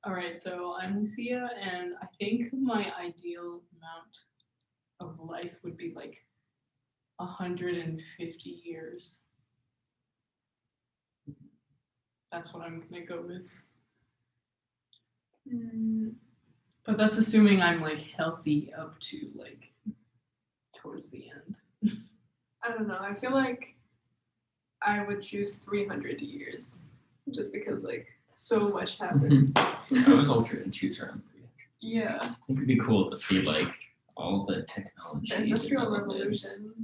All right, so I'm Lucia, and I think my ideal amount of life would be like 150 years. That's what I'm gonna go with. Mm, But that's assuming I'm like healthy up to like towards the end. I don't know. I feel like I would choose 300 years just because like so much happens. I was also going to choose around 300. Yeah, I think it'd be cool to see like all the technology. the Industrial development. Revolution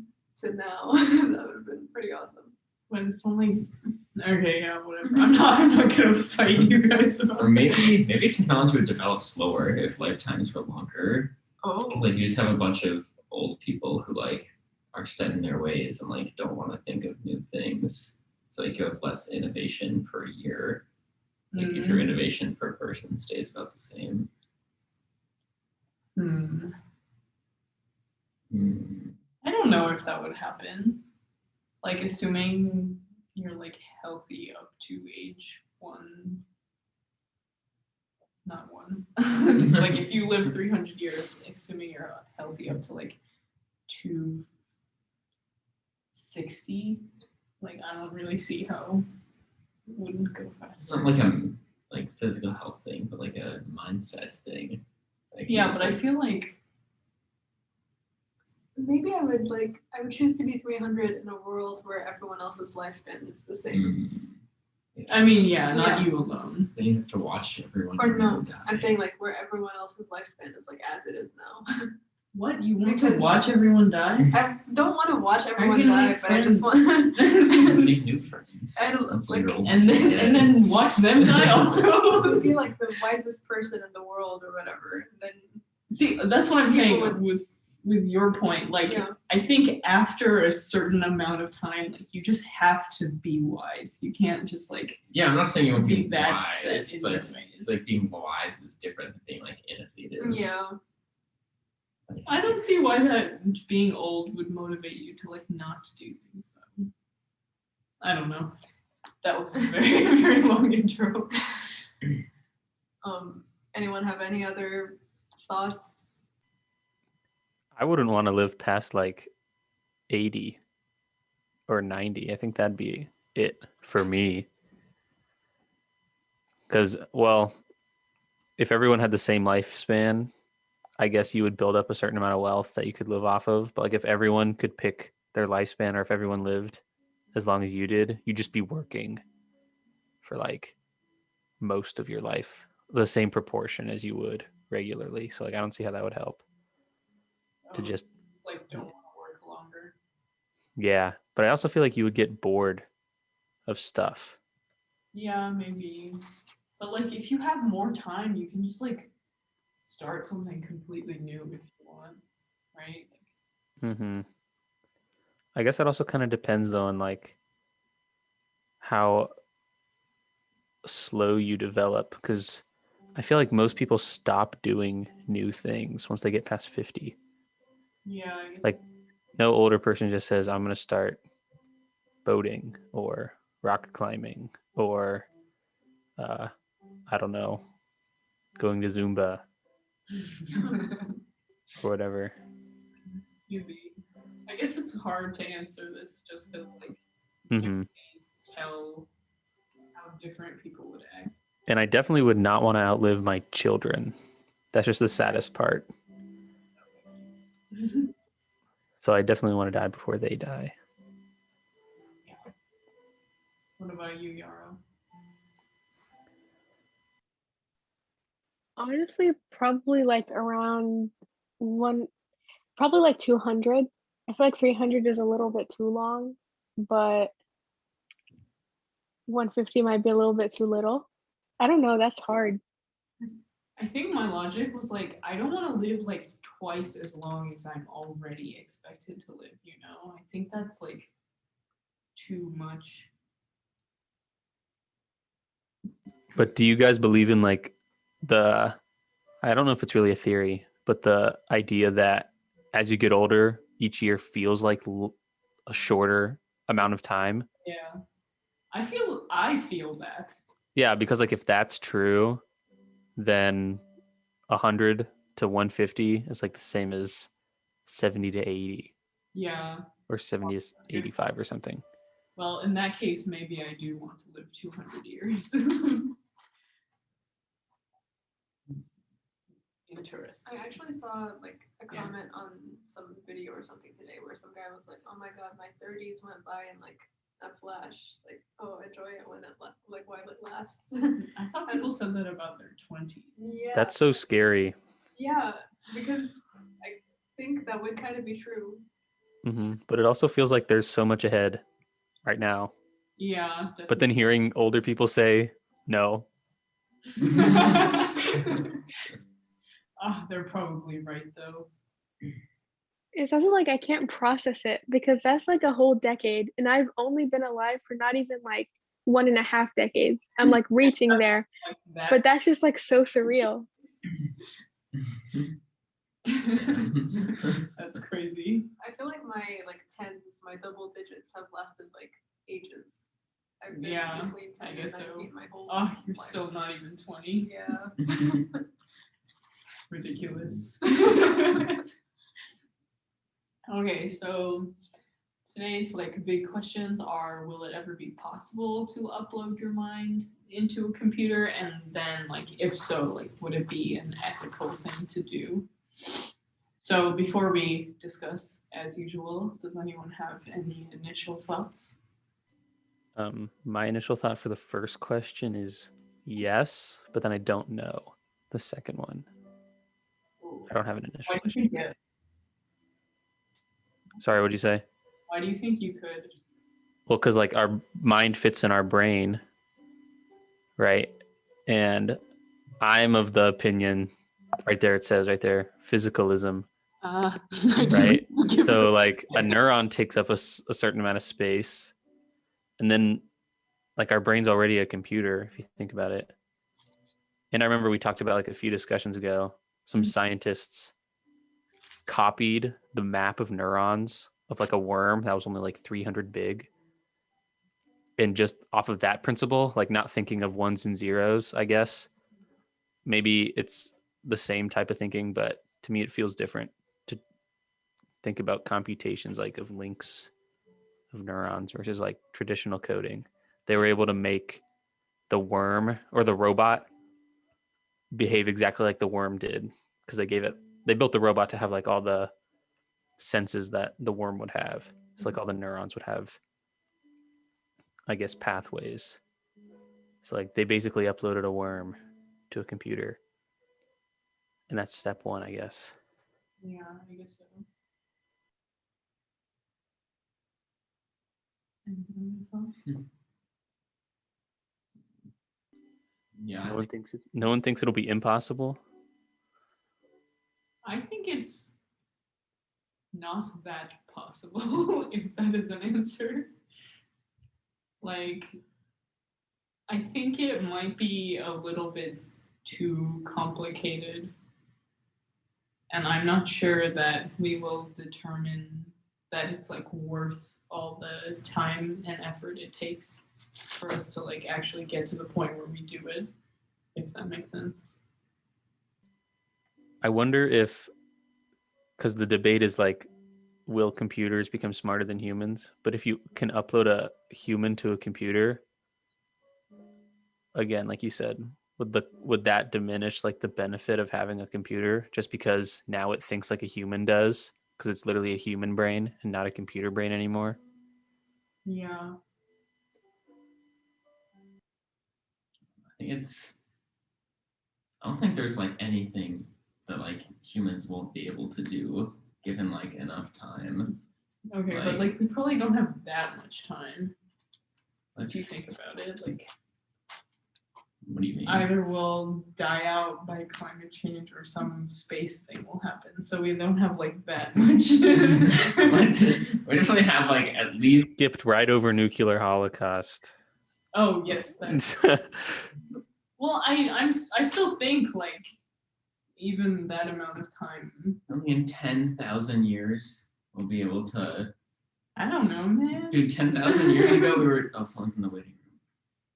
to now. That would have been pretty awesome. But it's only okay, yeah, whatever. I'm not gonna fight you guys about Or maybe technology would develop slower if lifetimes were longer. Oh, Because like you just have a bunch of old people who like are set in their ways and like don't want to think of new things. So like you have less innovation per year. Like if your innovation per person stays about the same. Hmm. Hmm. I don't know if that would happen. Like assuming you're like healthy up to age one. Not one. Like if you live 300 years, assuming you're healthy up to like 260, like I don't really see how it wouldn't go It's faster. not like a like physical health thing, but like a mindset thing. Like Yeah, just, but I like, feel like maybe I would choose to be 300 in a world where everyone else's lifespan is the same. I mean, yeah, not Yeah. you alone. Then you have to watch everyone. Or no, die. I'm saying like where everyone else's lifespan is like as it is now. What? You want to Because- watch everyone die? I don't want to watch everyone gonna die, make but I just friends? want. You make new friends. I don't- That's like- your old and then yeah. and then watch them die I also. would be like the wisest person in the world or whatever. And then See, that's what I'm People saying with your point. Like yeah, I think after a certain amount of time, like you just have to be wise. You can't just like Yeah, I'm not saying you won't be be that wise, set in your but ways. like being wise is different than being like innovative. yeah. I don't see why that being old would motivate you to like not do things though. I don't know. That was a very, very long intro. Anyone have any other thoughts? I wouldn't want to live past like 80 or 90. I think that'd be it for me. Because, well, if everyone had the same lifespan, I guess you would build up a certain amount of wealth that you could live off of. But like if everyone could pick their lifespan or if everyone lived as long as you did, you'd just be working for like most of your life, the same proportion as you would regularly. So like I don't see how that would help to just It's like don't want to work longer. yeah. But I also feel like you would get bored of stuff. Yeah, maybe. But like if you have more time, you can just like start something completely new if you want, right? Mm-hmm. I guess that also kind of depends on like how slow you develop because I feel like most people stop doing new things once they get past 50. Yeah, I guess. Like no older person just says I'm going to start boating or rock climbing or I don't know, going to Zumba or whatever. Maybe. I guess it's hard to answer this just because like Mm-hmm. you can't tell how different people would act. And I definitely would not want to outlive my children. That's just the saddest part. So I definitely want to die before they die. Yeah. What about you, Yarrow? Honestly, probably like around probably like 200. I feel like 300 is a little bit too long, but 150 might be a little bit too little. I don't know. That's hard. I think my logic was like, I don't want to live like twice as long as I'm already expected to live, you know? I think that's like too much. But do you guys believe in like I don't know if it's really a theory, but the idea that as you get older, each year feels like a shorter amount of time? Yeah. I feel that. Yeah, because like if that's true, then 100 to 150 is like the same as 70 to 80 Yeah. or 70 to 85 or something. Well, in that case, maybe I do want to live 200 years. Interesting. I actually saw like a Yeah. comment on some video or something today where some guy was like, "Oh my god, my 30s went by in like a flash. Like, oh, enjoy it when it like while it lasts." I thought people said that about their 20s. Yeah. That's so scary. Yeah, because I think that would kind of be true. But it also feels like there's so much ahead right now. Yeah. But then hearing older people say no, They're probably right though. It's also like I can't process it because that's like a whole decade, and I've only been alive for not even like 1.5 decades. I'm like reaching there, Like that. but that's just like so surreal. That's crazy. I feel like my like tens, my double digits have lasted like ages. I've been Yeah, between I 10 guess and so. 19 my whole Oh, you're life. still not even 20. Yeah. Ridiculous. Okay, so today's like big questions are, will it ever be possible to upload your mind into a computer? And then like, if so, like, would it be an ethical thing to do? So before we discuss, as usual, does anyone have any initial thoughts? my initial thought for the first question is yes, but then I don't know the second one. I don't have an initial Why do you question. think it? Sorry, what'd you say? Why do you think you could? Well, because like our mind fits in our brain, right? And I'm of the opinion, right there, it says right there, physicalism, right? So like a neuron takes up a certain amount of space, and then like our brain's already a computer, if you think about it. And I remember we talked about like a few discussions ago, some scientists copied the map of neurons of like a worm that was only like 300 big. And just off of that principle, like not thinking of ones and zeros, I guess, maybe it's the same type of thinking, but to me it feels different to think about computations like of links of neurons versus like traditional coding. They were able to make the worm or the robot behave exactly like the worm did because they built the robot to have like all the senses that the worm would have. So like all the neurons would have, I guess, pathways. So like they basically uploaded a worm to a computer. And that's step one, I guess. Yeah, I guess so. Any other thoughts? Yeah, No one thinks it'll be impossible. I think it's not that possible, if that is an answer. Like, I think it might be a little bit too complicated. And I'm not sure that we will determine that it's like worth all the time and effort it takes for us to like actually get to the point where we do it, if that makes sense. I wonder if, because the debate is like, will computers become smarter than humans? But if you can upload a human to a computer, again, like you said, would that diminish like the benefit of having a computer just because now it thinks like a human does because it's literally a human brain and not a computer brain anymore? Yeah. I don't think there's like anything that like humans won't be able to do given like enough time. Okay, but like we probably don't have that much time. What do you think about it? Like, what do you mean? either we'll die out by climate change or some space thing will happen. So we don't have like that much. We definitely have like at least Skipped right over nuclear holocaust. Oh yes, that's well. I still think like even that amount of time. only in 10,000 years we'll be able to. I don't know, man. Dude, 10,000 years ago we were. Oh, someone's in the waiting room.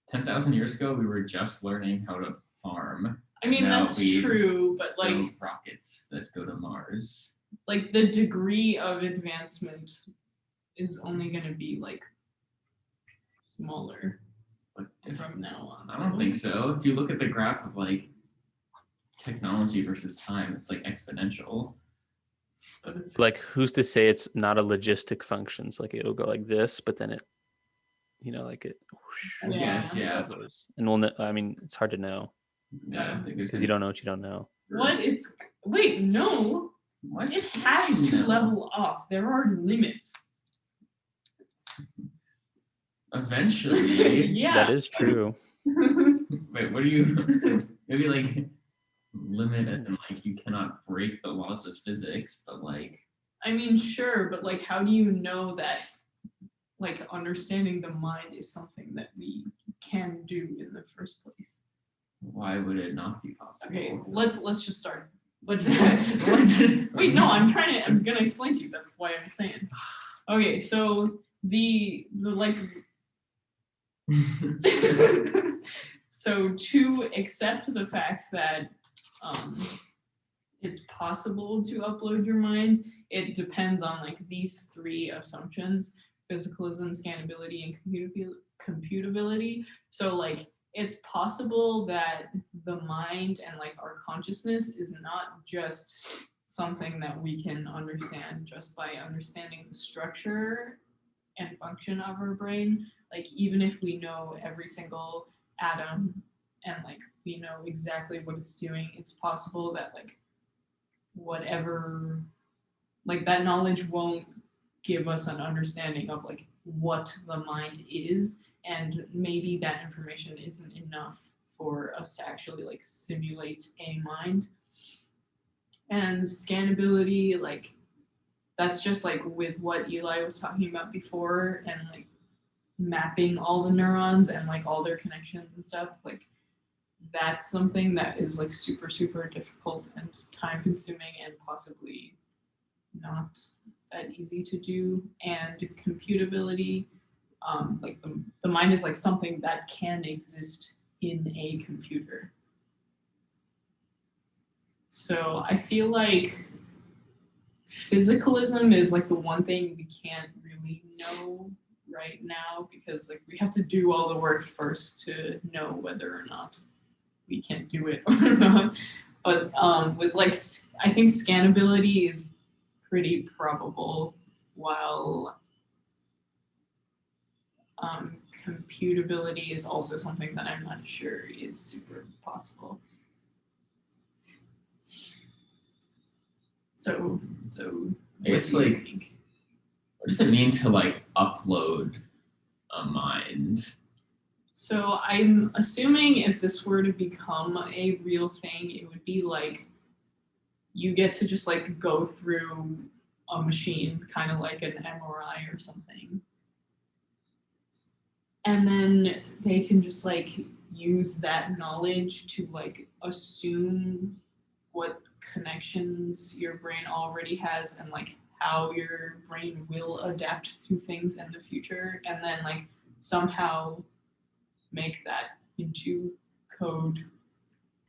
10,000 years ago we were just learning how to farm. I mean, Now that's we true, but like build rockets that go to Mars. the degree of advancement is only going to be like smaller But from now on. I don't think so. If you look at the graph of like technology versus time, it's like exponential. But it's Like, who's to say it's not a logistic function? So like it'll go like this, but then it, like it. I guess, yeah. but- levels. And we'll know, I mean, it's hard to know Yeah, I think there's because you don't know what you don't know. what it's wait, no, What? it has to No. level off. There are limits. Eventually. Yeah. That is true. Wait, what do you maybe like limit as in like you cannot break the laws of physics, but like I mean, sure, but like, how do you know that like understanding the mind is something that we can do in the first place? why would it not be possible? Okay, let's just start. Let's wait, no, I'm gonna explain to you. That's why I'm saying. Okay, so the like so to accept the fact that it's possible to upload your mind, it depends on like these three assumptions: physicalism, scannability, and computability. So like it's possible that the mind and like our consciousness is not just something that we can understand just by understanding the structure and function of our brain. Like even if we know every single atom and like we know exactly what it's doing, it's possible that like whatever, like that knowledge won't give us an understanding of like what the mind is, and maybe that information isn't enough for us to actually like simulate a mind. And scannability, like that's just like with what Eli was talking about before, and like mapping all the neurons and like all their connections and stuff, like that's something that is like super difficult and time consuming and possibly not that easy to do. And computability, like the mind is like something that can exist in a computer. So I feel like physicalism is like the one thing we can't really know right now, because like we have to do all the work first to know whether or not we can do it or not. But with like, I think scannability is pretty probable, while computability is also something that I'm not sure is super possible. So It's what do you like- think? what does it mean to like upload a mind? So I'm assuming if this were to become a real thing, it would be like you get to just like go through a machine, kind of like an MRI or something. And then they can just like use that knowledge to like assume what connections your brain already has and like how your brain will adapt to things in the future, and then like somehow make that into code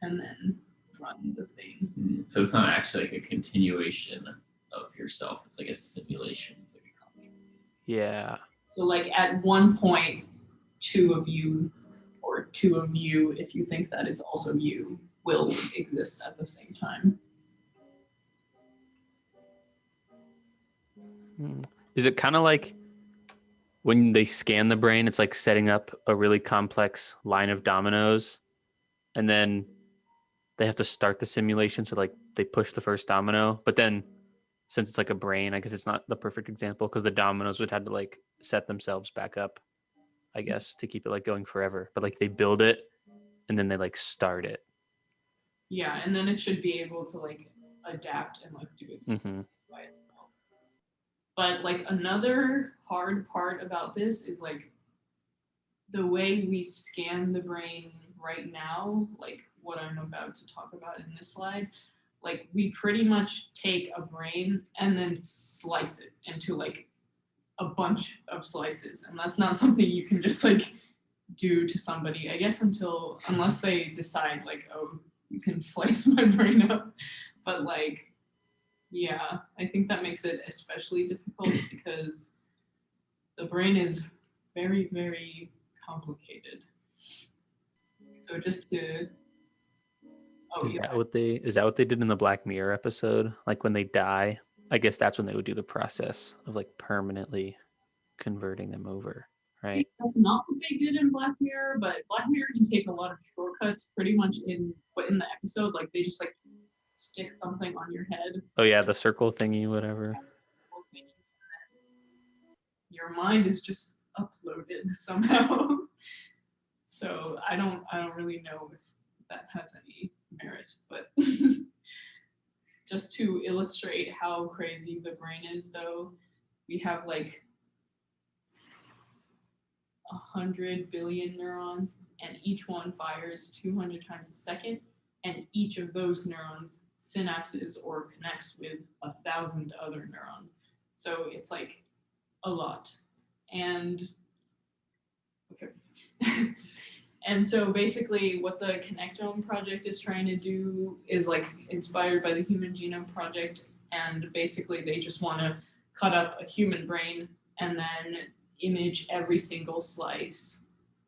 and then run the thing. So it's not actually like a continuation of yourself. It's like a simulation of your copy. Yeah. So like at one point, two of you, or two of you, if you think that is also you, will exist at the same time. Is it kind of like when they scan the brain, it's like setting up a really complex line of dominoes, and then they have to start the simulation. So like they push the first domino, but then since it's like a brain, I guess it's not the perfect example because the dominoes would have to like set themselves back up, I guess, to keep it like going forever. But like they build it and then they like start it. Yeah, and then it should be able to like adapt and like do its Hmm. by itself. But like another hard part about this is like the way we scan the brain right now, like what I'm about to talk about in this slide, like we pretty much take a brain and then slice it into like a bunch of slices. And that's not something you can just like do to somebody, I guess, unless they decide like, oh, you can slice my brain up. But like, yeah, I think that makes it especially difficult because the brain is very, very complicated. So just to Is that what they did in the Black Mirror episode? Like when they die, I guess that's when they would do the process of like permanently converting them over, right? See, that's not what they did in Black Mirror, but Black Mirror can take a lot of shortcuts pretty much in the episode. Like they just like stick something on your head. Oh yeah, the circle thingy, whatever. Your mind is just uploaded somehow. So I don't really know if that has any merit, but just to illustrate how crazy the brain is, though, we have like 100 billion neurons, and each one fires 200 times a second, and each of those neurons synapses or connects with 1,000 other neurons. So it's like a lot. And okay. And so basically what the Connectome project is trying to do is like inspired by the Human Genome Project, and basically they just want to cut up a human brain and then image every single slice.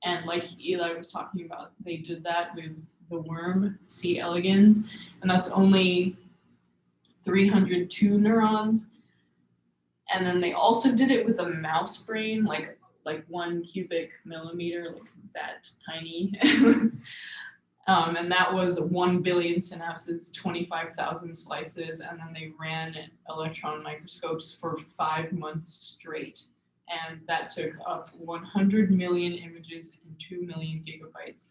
And like Eli was talking about, they did that with the worm C. elegans, and that's only 302 neurons. And then they also did it with a mouse brain, like 1 cubic millimeter, like that tiny. And that was 1 billion synapses, 25,000 slices, and then they ran electron microscopes for 5 months straight. And that took up 100 million images and 2 million gigabytes.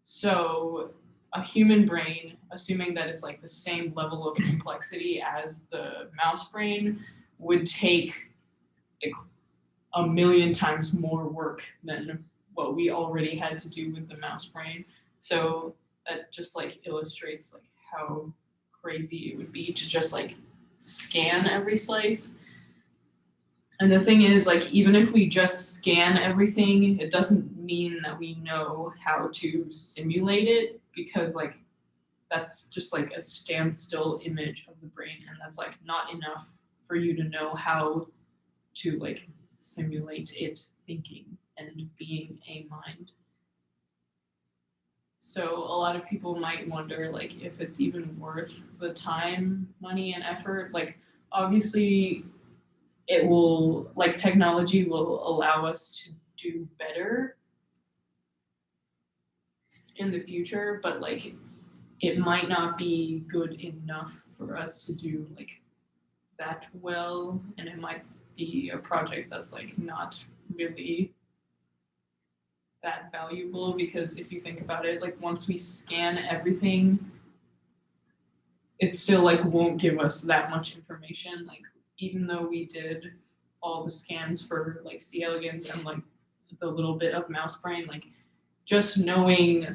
So a human brain, assuming that it's like the same level of complexity as the mouse brain, would take like 1 million times more work than what we already had to do with the mouse brain. So that just like illustrates like how crazy it would be to just like scan every slice. And the thing is, like, even if we just scan everything, it doesn't mean that we know how to simulate it, because like that's just like a standstill image of the brain, and that's like not enough for you to know how to like simulate it thinking and being a mind. So a lot of people might wonder like if it's even worth the time, money, and effort. Like obviously it will, like technology will allow us to do better in the future, but like it might not be good enough for us to do like that well, and it might be a project that's like not really that valuable, because if you think about it, like once we scan everything, it still like won't give us that much information. Like even though we did all the scans for like C. elegans and like the little bit of mouse brain, like just knowing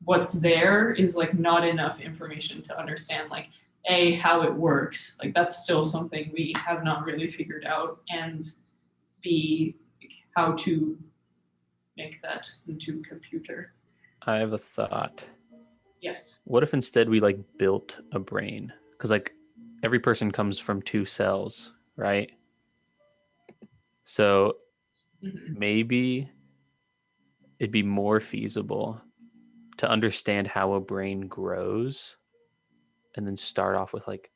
what's there is like not enough information to understand like A, how it works. Like that's still something we have not really figured out, and B, like, how to make that into a computer. I have a thought. Yes. What if instead we like built a brain? Because like every person comes from 2 cells, right? So maybe it'd be more feasible to understand how a brain grows and then start off with like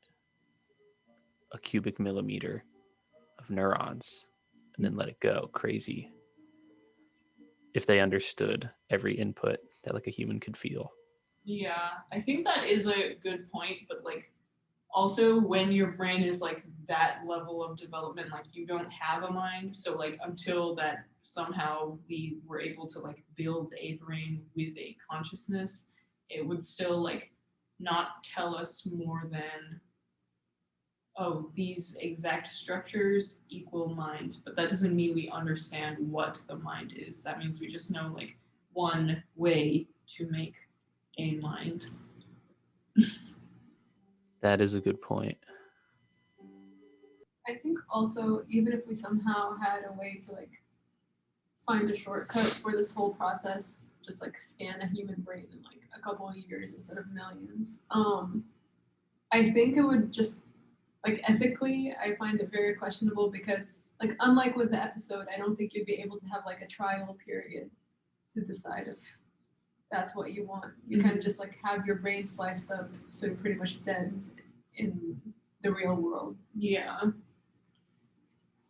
a cubic millimeter of neurons and then let it go crazy if they understood every input that like a human could feel. Yeah, I think that is a good point, but like also when your brain is like that level of development, like you don't have a mind, so like until that somehow we were able to like build a brain with a consciousness, it would still like not tell us more than, oh, these exact structures equal mind, but that doesn't mean we understand what the mind is. That means we just know like one way to make a mind. That is a good point. I think also, even if we somehow had a way to like find a shortcut for this whole process, just like scan a human brain in like a couple of years instead of millions. I think it would just like ethically, I find it very questionable because like unlike with the episode, I don't think you'd be able to have like a trial period to decide if that's what you want. You kind of just like have your brain sliced up, so you're pretty much dead in the real world. Yeah.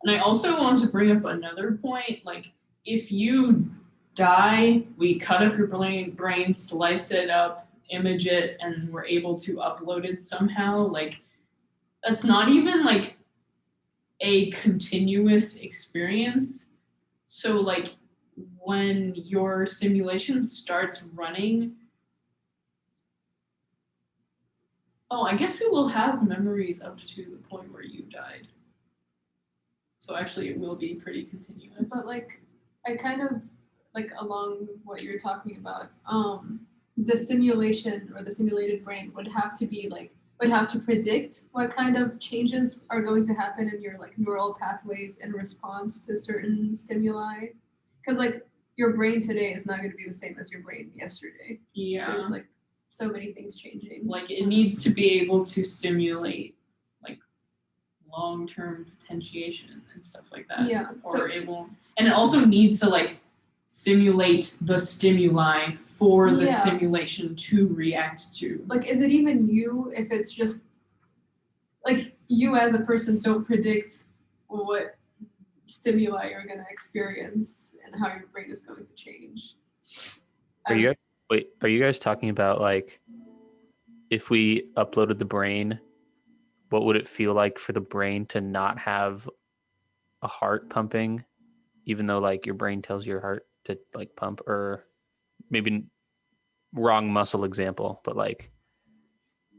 And I also want to bring up another point. Like, if you die, we cut up your brain, slice it up, image it, and we're able to upload it somehow. Like, that's not even like a continuous experience. So, like, when your simulation starts running, I guess it will have memories up to the point where you died. So actually it will be pretty continuous. But like I kind of like along what you're talking about, the simulation or the simulated brain would have to predict what kind of changes are going to happen in your like neural pathways in response to certain stimuli. Because like your brain today is not going to be the same as your brain yesterday. Yeah. There's like so many things changing. Like it needs to be able to simulate like long-term potentiation and stuff like that. Yeah. And it also needs to like simulate the stimuli for the simulation to react to. Like, is it even you if it's just like you as a person don't predict what stimuli you're going to experience and how your brain is going to change? Are you guys talking about like if we uploaded the brain, what would it feel like for the brain to not have a heart pumping, even though like your brain tells your heart to like pump? Or maybe wrong muscle example, but like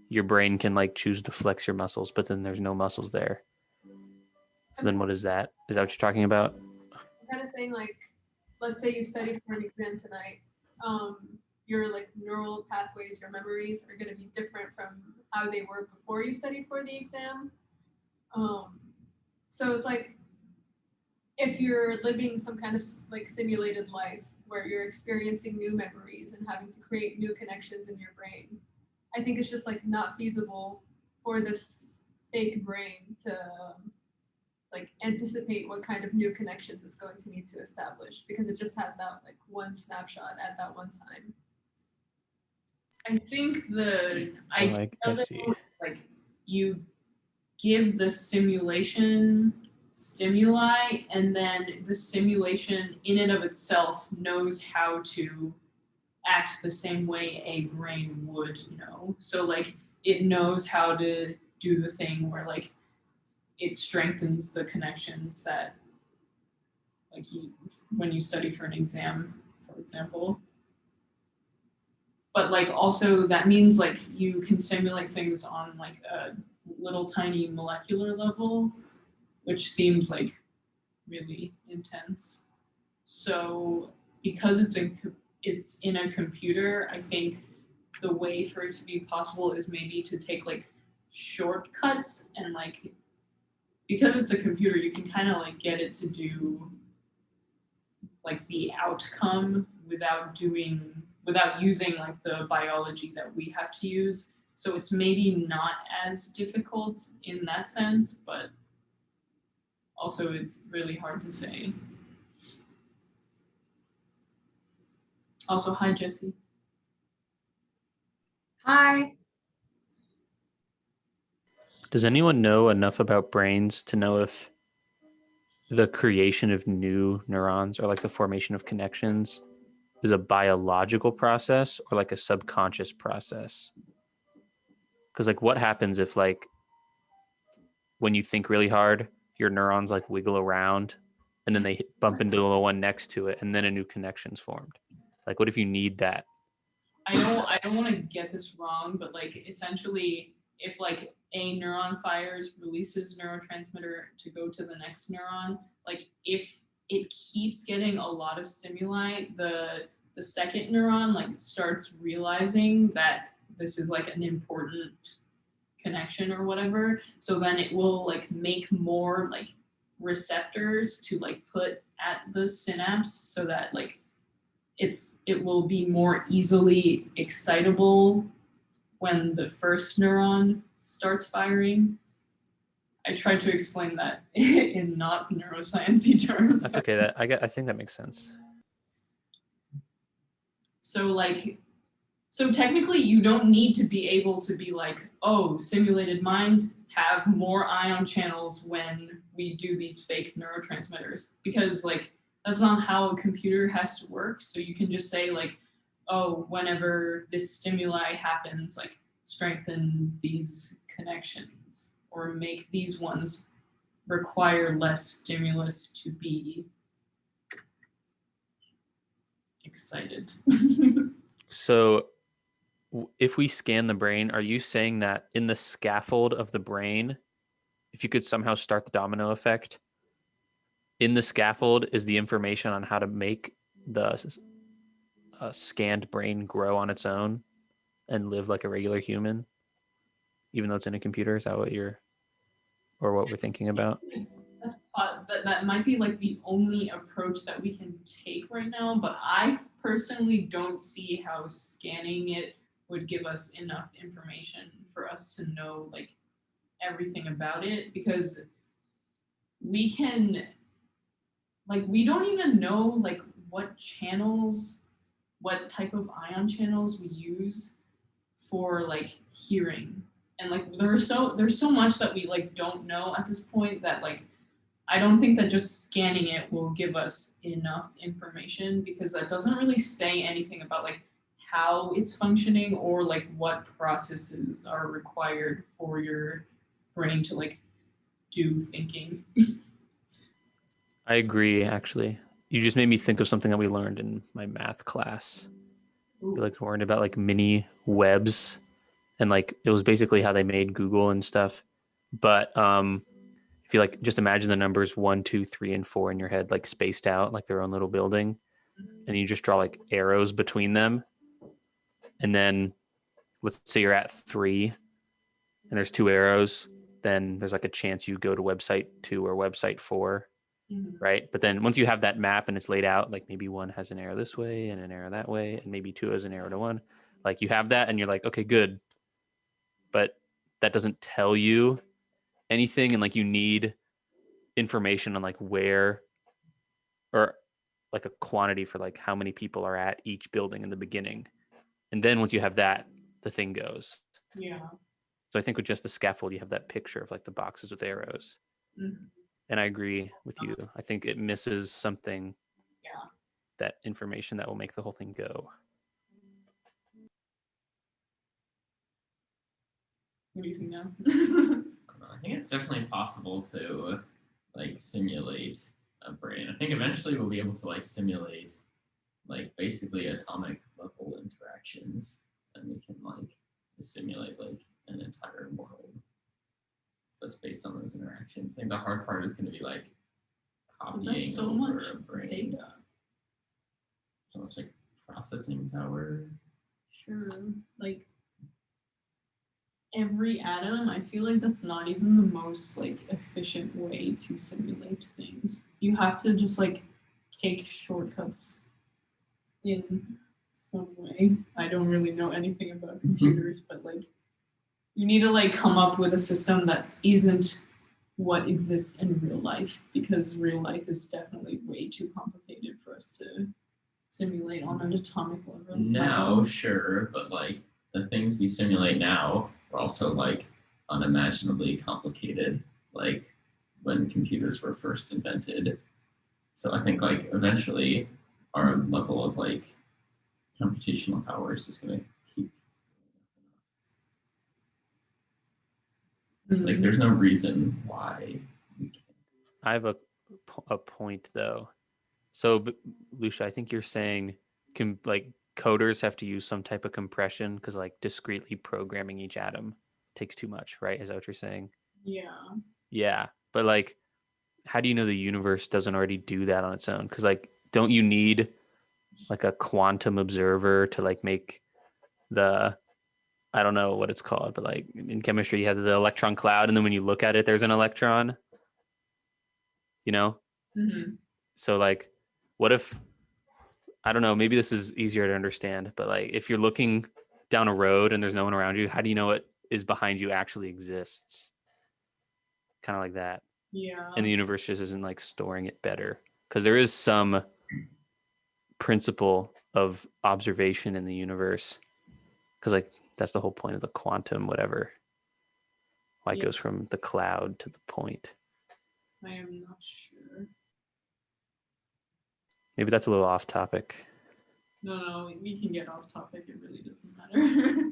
your brain can like choose to flex your muscles, but then there's no muscles there. So then what is that? Is that what you're talking about? I'm kind of saying like, let's say you studied for an exam tonight. Your like neural pathways, your memories are going to be different from how they were before you studied for the exam. So it's like if you're living some kind of like simulated life where you're experiencing new memories and having to create new connections in your brain, I think it's just like not feasible for this fake brain to like anticipate what kind of new connections it's going to need to establish because it just has that like one snapshot at that one time. I think I see. It's like you give the simulation stimuli and then the simulation in and of itself knows how to act the same way a brain would know. So like it knows how to do the thing where like it strengthens the connections that like when you study for an exam, for example. But like also that means like you can simulate things on like a little tiny molecular level, which seems like really intense. So because it's in a computer, I think the way for it to be possible is maybe to take like shortcuts and like because it's a computer, you can kind of like get it to do like the outcome without using like the biology that we have to use. So it's maybe not as difficult in that sense, but also it's really hard to say. Also, hi, Jesse. Hi. Does anyone know enough about brains to know if the creation of new neurons or like the formation of connections is a biological process or like a subconscious process? Because like what happens if like when you think really hard, your neurons like wiggle around and then they bump into the one next to it and then a new connection's formed? Like what if you need that? I don't want to get this wrong, but like essentially if like a neuron fires, releases neurotransmitter to go to the next neuron, like if it keeps getting a lot of stimuli, the second neuron like starts realizing that this is like an important connection or whatever. So then it will like make more like receptors to like put at the synapse so that like it will be more easily excitable when the first neuron starts firing. I tried to explain that in not neuroscience terms. That's okay. I think that makes sense. So technically you don't need to be able to be like, oh, simulated mind have more ion channels when we do these fake neurotransmitters, because like that's not how a computer has to work. So you can just say like, oh, whenever this stimuli happens, like strengthen these connections or make these ones require less stimulus to be excited. So if we scan the brain, are you saying that in the scaffold of the brain, if you could somehow start the domino effect, in the scaffold is the information on how to make the scanned brain grow on its own and live like a regular human, even though it's in a computer? Is that what we're thinking about? That might be like the only approach that we can take right now, but I personally don't see how scanning it would give us enough information for us to know like everything about it, because we can like we don't even know like what type of ion channels we use for like hearing, and like there's so much that we like don't know at this point that like I don't think that just scanning it will give us enough information, because that doesn't really say anything about like how it's functioning or like what processes are required for your brain to like do thinking. I agree, actually. You just made me think of something that we learned in my math class. We like learned about like mini webs, and like it was basically how they made Google and stuff. But if you like just imagine the numbers 1, 2, 3, and 4 in your head, like spaced out like their own little building, and you just draw like arrows between them. And then let's say you're at 3 and there's 2 arrows, then there's like a chance you go to website 2 or website 4. Right. But then once you have that map and it's laid out, like maybe 1 has an arrow this way and an arrow that way, and maybe 2 has an arrow to 1, like you have that and you're like, okay, good. But that doesn't tell you anything. And like you need information on like where, or like a quantity for like how many people are at each building in the beginning. And then once you have that, the thing goes. Yeah. So I think with just the scaffold, you have that picture of like the boxes with arrows. Mm-hmm. And I agree with you. I think it misses something. Yeah. That information that will make the whole thing go. What do you think now? I think it's definitely possible to like simulate a brain. I think eventually we'll be able to like simulate like basically atomic level interactions, and we can like simulate like an entire world that's based on those interactions. I think the hard part is going to be like copying That's so over much a brain. data. So much like processing power. Sure. Like every atom, I feel like that's not even the most like efficient way to simulate things. You have to just like take shortcuts in some way. I don't really know anything about computers, but like you need to like come up with a system that isn't what exists in real life, because real life is definitely way too complicated for us to simulate on an atomic level. Now, sure, but like the things we simulate now are also like unimaginably complicated, like when computers were first invented. So I think like eventually our level of like computational power is just going to keep. Like there's no reason why we can't. I have a point though. So Lucia, I think you're saying like coders have to use some type of compression because like discretely programming each atom takes too much, right? Is that what you're saying? Yeah. Yeah, but like, how do you know the universe doesn't already do that on its own? Because like, don't you need like a quantum observer to like make I don't know what it's called, but like in chemistry, you have the electron cloud, and then when you look at it, there's an electron. You know? Mm-hmm. So like, what if I don't know, maybe this is easier to understand, but like if you're looking down a road and there's no one around you, how do you know what is behind you actually exists? Kind of like that. Yeah. And the universe just isn't like storing it better. Because there is some principle of observation in the universe. Because like that's the whole point of the quantum, whatever. Why it Yeah. goes from the cloud to the point. I am not sure. Maybe that's a little off topic. No, we can get off topic. It really doesn't matter.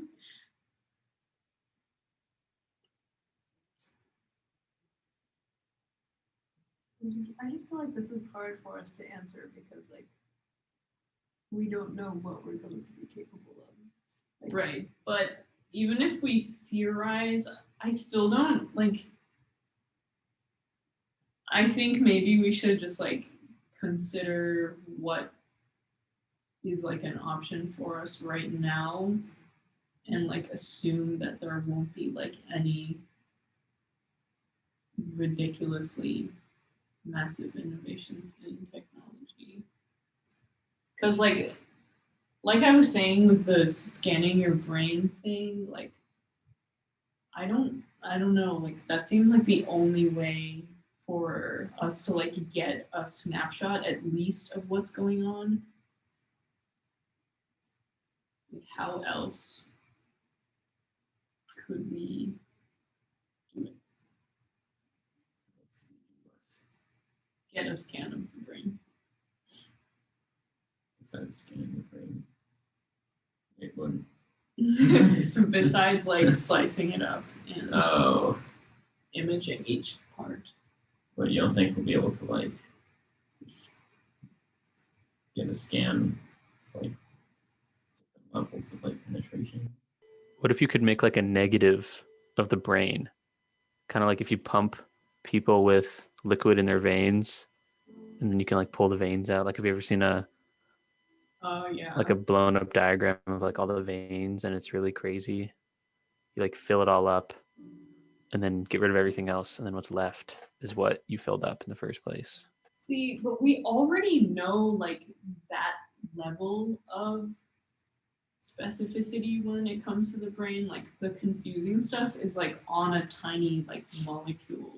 I just feel like this is hard for us to answer because like we don't know what we're going to be capable of. Like, Right. But even if we theorize, I still don't like. I think maybe we should just like consider what is like an option for us right now and like assume that there won't be like any ridiculously massive innovations in technology. Because like I was saying with the scanning your brain thing, like I don't know, like that seems like the only way for us to like get a snapshot at least of what's going on. Like how else could we do it? Get a scan of the brain. Besides scanning the brain. It wouldn't. Besides like slicing it up and Oh, imaging each part. but you don't think we'll be able to like just get a scan with, like different levels of like penetration? What if you could make like a negative of the brain? Kind of like if you pump people with liquid in their veins and then you can like pull the veins out. Like have you ever seen Oh yeah. like a blown up diagram of like all the veins and it's really crazy? You like fill it all up and then get rid of everything else and then what's left is what you filled up in the first place. See, but we already know like that level of specificity when it comes to the brain. Like the confusing stuff is like on a tiny like molecule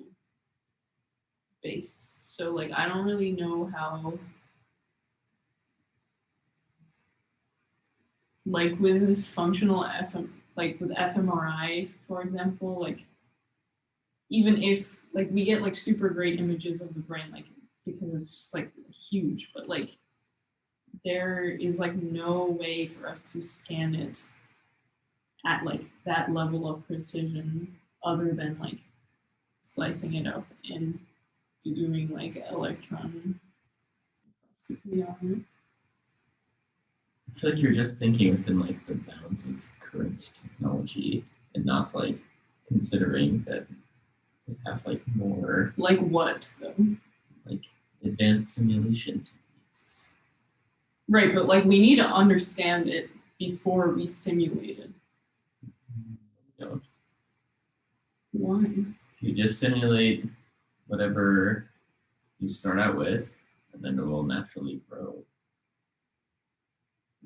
base. So like I don't really know how like with functional like with fMRI, for example, like even if like we get like super great images of the brain, like because it's just like huge, but like there is like no way for us to scan it at like that level of precision other than like slicing it up and doing like electron microscopy on it. I feel like you're just thinking within like the bounds of current technology and not like considering that we have like more Like what though? like advanced simulation techniques. Right, but like we need to understand it before we simulate it. You know, Why? you just simulate whatever you start out with, and then it will naturally grow.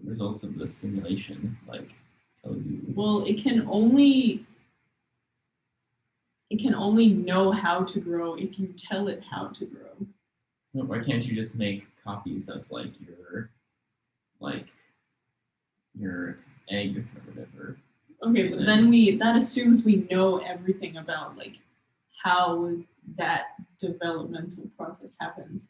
The results of the simulation, like, tell you. Well, it can only know how to grow if you tell it how to grow. No, why can't you just make copies of your egg or whatever? Okay, but then that assumes we know everything about like how that developmental process happens.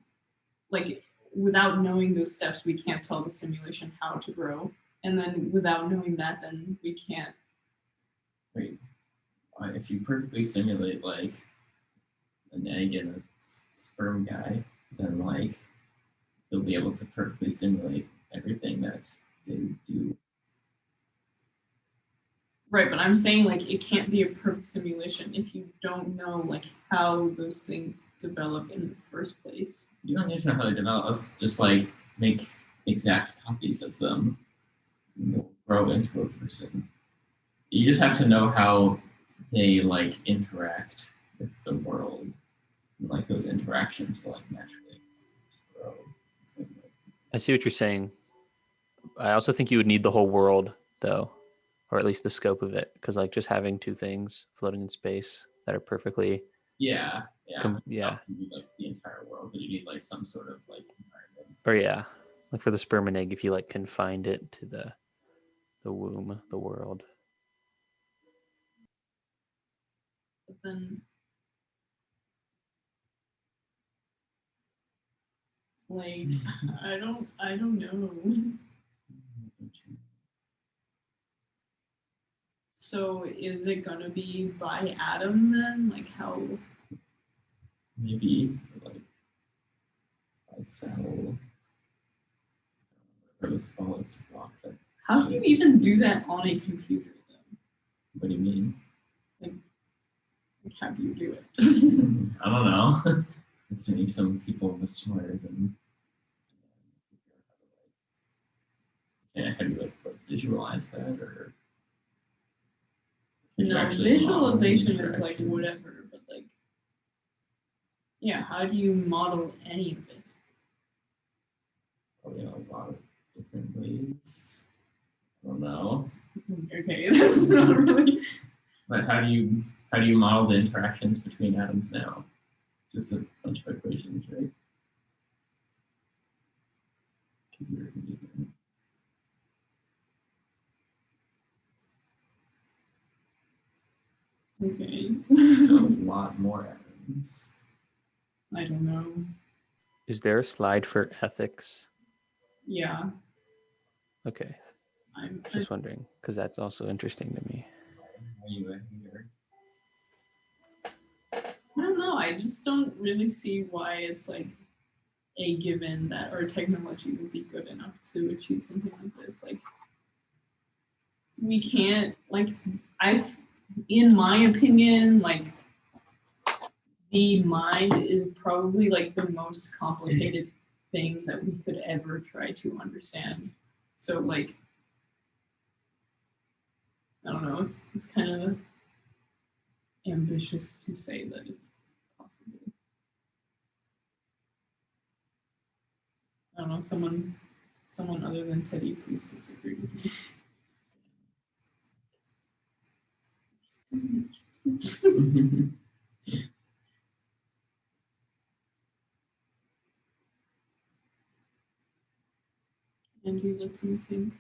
Like without knowing those steps, we can't tell the simulation how to grow. And then without knowing that, then we can't. Wait, if you perfectly simulate like an egg and a sperm guy, then like you'll be able to perfectly simulate everything that they do. Right, but I'm saying like it can't be a perfect simulation if you don't know like how those things develop in the first place. You don't need to know how they develop, just like make exact copies of them. And they'll grow into a person. You just have to know how they like interact with the world. And like those interactions will like naturally grow. So, like, I see what you're saying. I also think you would need the whole world though, or at least the scope of it, because like just having two things floating in space that are perfectly Yeah. yeah, You need like the entire world, but you need like some sort of like environment. or yeah, like for the sperm and egg, if you like confined it to the womb, the world. But then, like, I don't know. So is it gonna be by atom then? Like how? Maybe like by cell or the smallest block that. How do you even do that on a computer though? What do you mean? Like how do you do it? I don't know. Assuming some people much smarter than. Yeah, how do you like visualize that or? Can you No, actually model visualization is like interactions? whatever, but like, yeah, how do you model any of it? Probably in a lot of different ways. I don't know. Okay, that's not really. But how do you model the interactions between atoms now? Just a bunch of equations, right? Computer can do that. Okay. So a lot more atoms. I don't know. Is there a slide for ethics? Yeah, Okay, I'm. just wondering because that's also interesting to me. Are you here? I don't know. I just don't really see why it's like a given that our technology would be good enough to achieve something like this. Like we can't like in my opinion, like the mind is probably like the most complicated thing that we could ever try to understand. So like I don't know, it's kind of ambitious to say that it's possible. I don't know, someone other than Teddy, please disagree with me. Andrew, what do you think?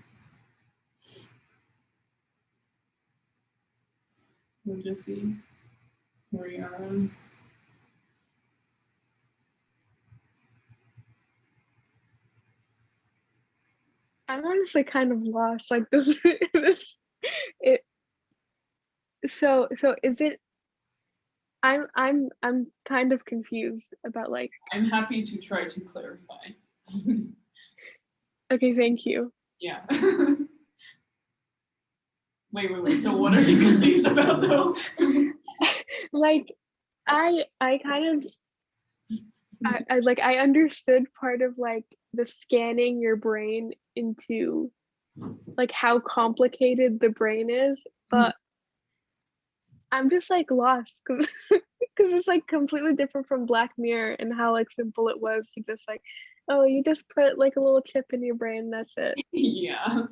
Or Jesse? Or Yara? I'm honestly kind of lost. Like this, it. So is it? I'm kind of confused about like. I'm happy to try to clarify. Okay, thank you. Yeah. Wait. So what are you confused about though? Like, I kind of I like I understood part of like the scanning your brain into like how complicated the brain is, but I'm just like lost because because it's like completely different from Black Mirror and how like simple it was to just like, oh, you just put like a little chip in your brain, that's it. Yeah.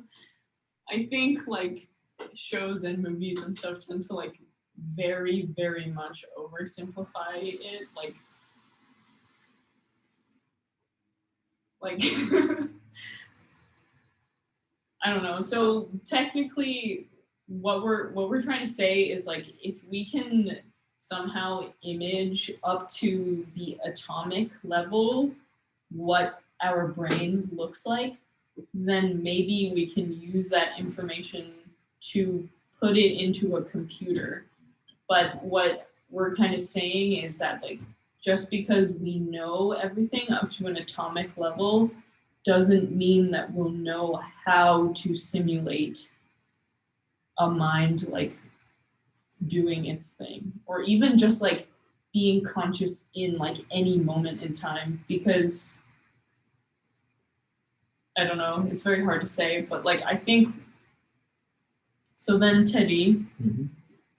I think like shows and movies and stuff tend to like very, very much oversimplify it. Like I don't know. So technically what we're trying to say is like if we can somehow image up to the atomic level what our brain looks like, then maybe we can use that information to put it into a computer. But what we're kind of saying is that like just because we know everything up to an atomic level doesn't mean that we'll know how to simulate a mind like doing its thing or even just like being conscious in like any moment in time because I don't know, it's very hard to say, but like I think so then Teddy,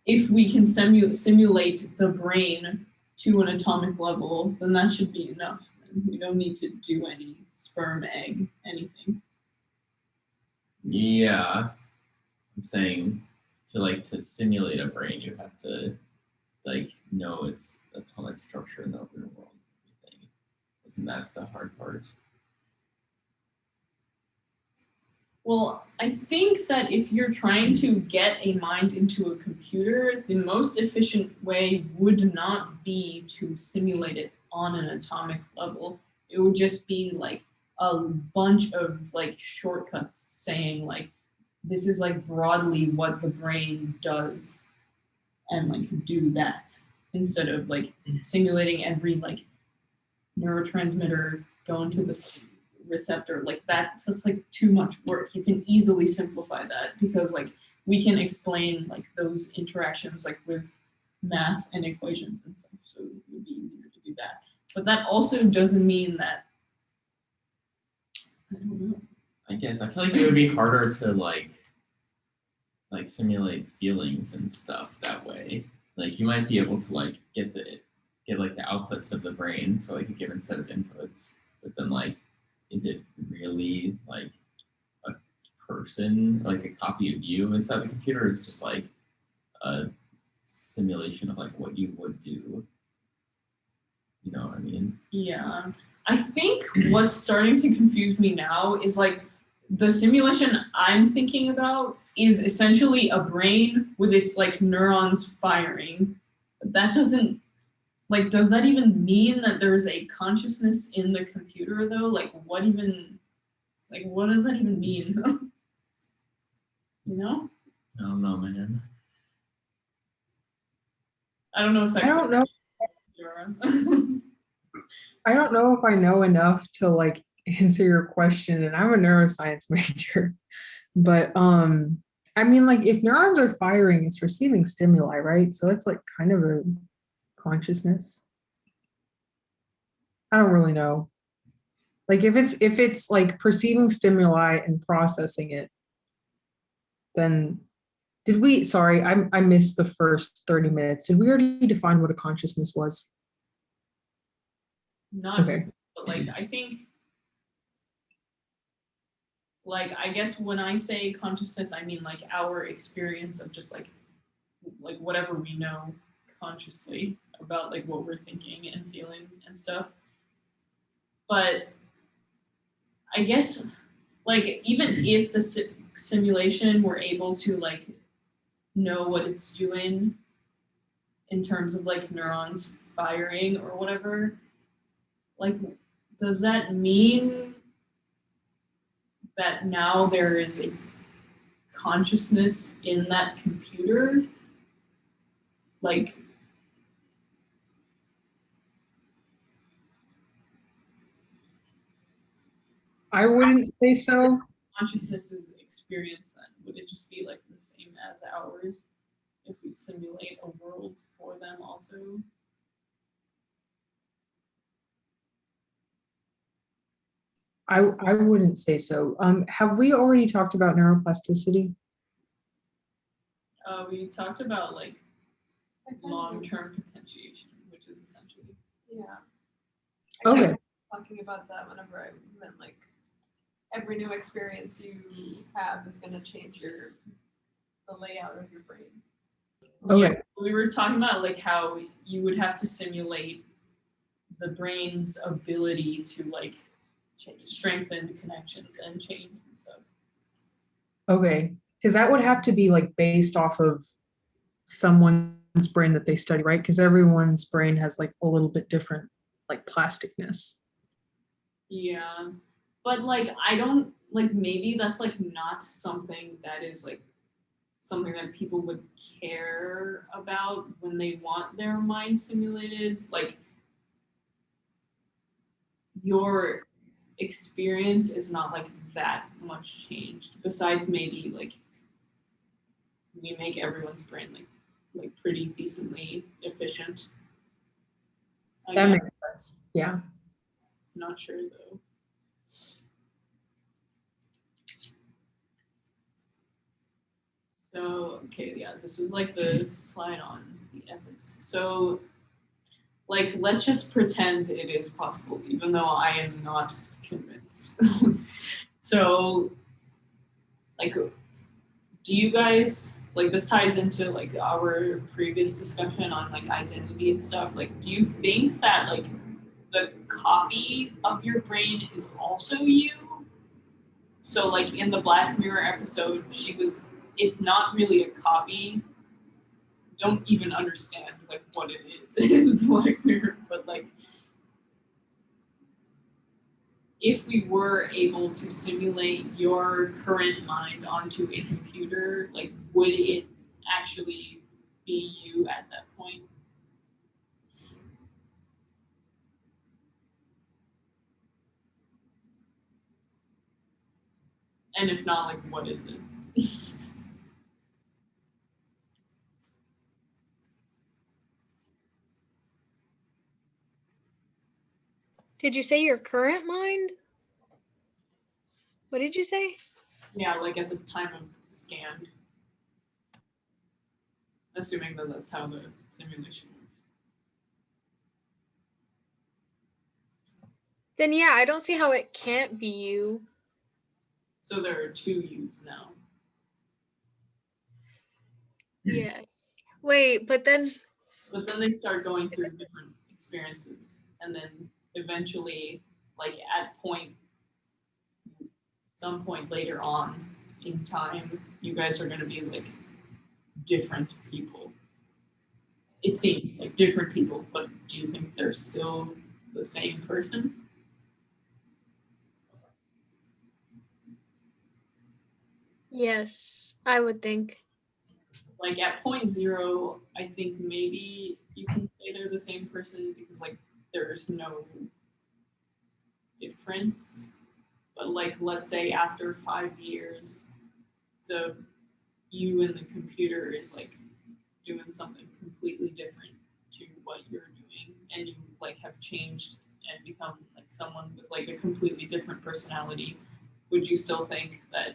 if we can simulate the brain to an atomic level, then that should be enough. We don't need to do any sperm, egg, anything. Yeah, I'm saying to simulate a brain, you have to know its atomic structure in the real world. Everything. Isn't that the hard part? Well, I think that if you're trying to get a mind into a computer, the most efficient way would not be to simulate it on an atomic level. It would just be like a bunch of like shortcuts saying like this is like broadly what the brain does and like do that instead of like simulating every like neurotransmitter going to this receptor. Like that's just like too much work. You can easily simplify that because like we can explain like those interactions like with math and equations and stuff, so it would be easier to do that. But that also doesn't mean that, I don't know. I guess I feel like it would be harder to like simulate feelings and stuff that way. Like you might be able to like get like the outputs of the brain for like a given set of inputs, but then like is it really like a person, like a copy of you inside the computer, or is it just like a simulation of like what you would do? You know what I mean? Yeah. I think what's starting to confuse me now is like the simulation I'm thinking about is essentially a brain with its like neurons firing. That doesn't like, does that even mean that there's a consciousness in the computer though? Like what does that even mean? You know? I don't know, man. I don't know if that I don't know. Yara. I don't know if I know enough to like answer your question, and I'm a neuroscience major. But I mean, like if neurons are firing, it's receiving stimuli, right? So that's like kind of a consciousness. I don't really know. Like if it's like perceiving stimuli and processing it, then sorry, I missed the first 30 minutes. Did we already define what a consciousness was? Not Okay. but like I think like I guess when I say consciousness, I mean like our experience of just like whatever we know consciously about like what we're thinking and feeling and stuff. But I guess like even if the simulation were able to like know what it's doing in terms of like neurons firing or whatever, like does that mean that now there is a consciousness in that computer? Like I wouldn't say so. consciousness is experienced then? Would it just be like the same as ours if we simulate a world for them also? I wouldn't say so. Have we already talked about neuroplasticity? We talked about like I kind of- long-term potentiation, which is essentially Yeah. I kind of Okay. was talking about that whenever I meant like every new experience you have is going to change the layout of your brain. Okay. Yeah, we were talking about like how you would have to simulate the brain's ability to like strengthen connections and change and stuff. Okay. Because that would have to be like based off of someone's brain that they study, right? Because everyone's brain has like a little bit different like plasticness. Yeah, but like I don't like maybe that's like not something that is like something that people would care about when they want their mind simulated. Like your experience is not like that much changed besides maybe like we make everyone's brain like pretty decently efficient. That I'm makes sense. Yeah. not sure though. So okay, yeah, this is like the slide on the ethics. So like let's just pretend it is possible, even though I am not convinced. So like, do you guys, like, this ties into like our previous discussion on like identity and stuff. Like, do you think that like the copy of your brain is also you? So like in the Black Mirror episode, it's not really a copy. Don't even understand like what it is in Black Mirror, but like if we were able to simulate your current mind onto a computer, like would it actually be you at that point? And if not, like what is it? Did you say your current mind? What did you say? Yeah, like at the time of the scan. Assuming that that's how the simulation works. Then yeah, I don't see how it can't be you. So there are two yous now. Yes. Wait, but then But then they start going through different experiences. And then eventually, like at some point later on in time, you guys are gonna be like different people. It seems like different people, but do you think they're still the same person? yes, I would think. Like at point zero, I think maybe you can say they're the same person because like there's no difference. But like let's say after 5 years, the you and the computer is like doing something completely different to what you're doing, and you like have changed and become like someone with like a completely different personality. Would you still think that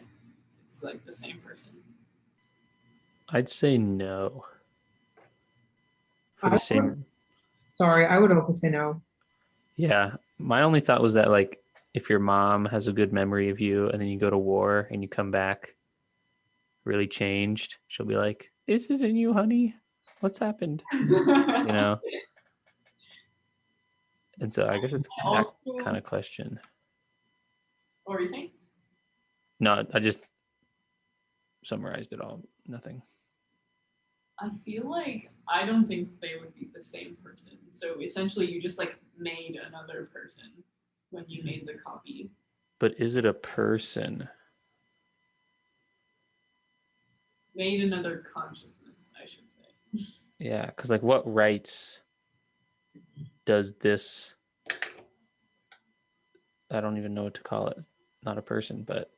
it's like the same person? I'd say no. For I the would- same, Sorry, I would also say no. yeah. My only thought was that like if your mom has a good memory of you and then you go to war and you come back really changed, she'll be like, "This isn't you, honey. What's happened?" You know. And so I guess it's that Also, kind of question. what were you saying? No, I just summarized it all. Nothing. I feel like I don't think they would be the same person. So essentially, you just like made another person when you made the copy. But is it a person? Made another consciousness, I should say. Yeah, because like what rights does this? I don't even know what to call it. Not a person, but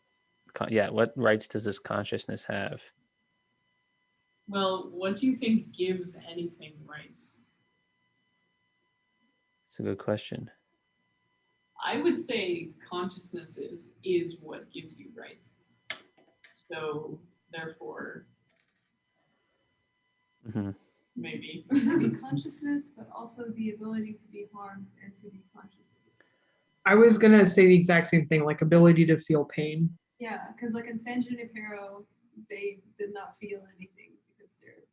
yeah, what rights does this consciousness have? Well, what do you think gives anything rights? It's a good question. I would say consciousness is what gives you rights. So therefore, Hmm. maybe. Maybe consciousness, but also the ability to be harmed and to be conscious of it. I was gonna say the exact same thing, like ability to feel pain. Yeah, because like in San Junipero, they did not feel anything because they're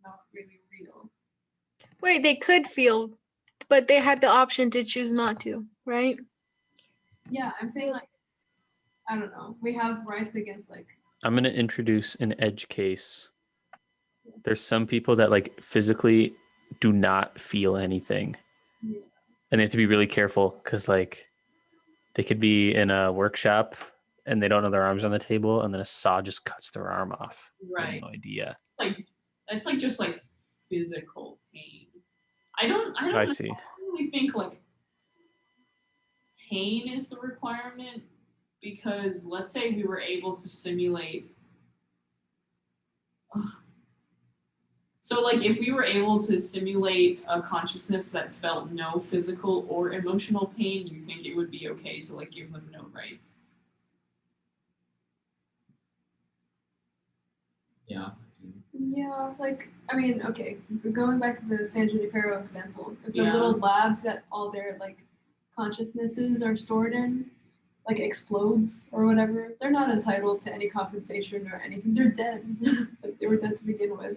not really real. Wait, they could feel, but they had the option to choose not to, right? Yeah, I'm saying like, I don't know. We have rights against like, I'm going to introduce an edge case. There's some people that like physically do not feel anything. Yeah. And they have to be really careful because like they could be in a workshop and they don't know their arm's on the table and then a saw just cuts their arm off. They have Right. no idea. Like that's like just like physical pain. I don't I see. really think like pain is the requirement because let's say we were able to simulate. So like if we were able to simulate a consciousness that felt no physical or emotional pain, you think it would be okay to like give them no rights? Yeah. Yeah, like I mean, okay, going back to the San Junipero example, if the Yeah. little lab that all their like consciousnesses are stored in, like explodes or whatever, they're not entitled to any compensation or anything. They're dead. Like they were dead to begin with.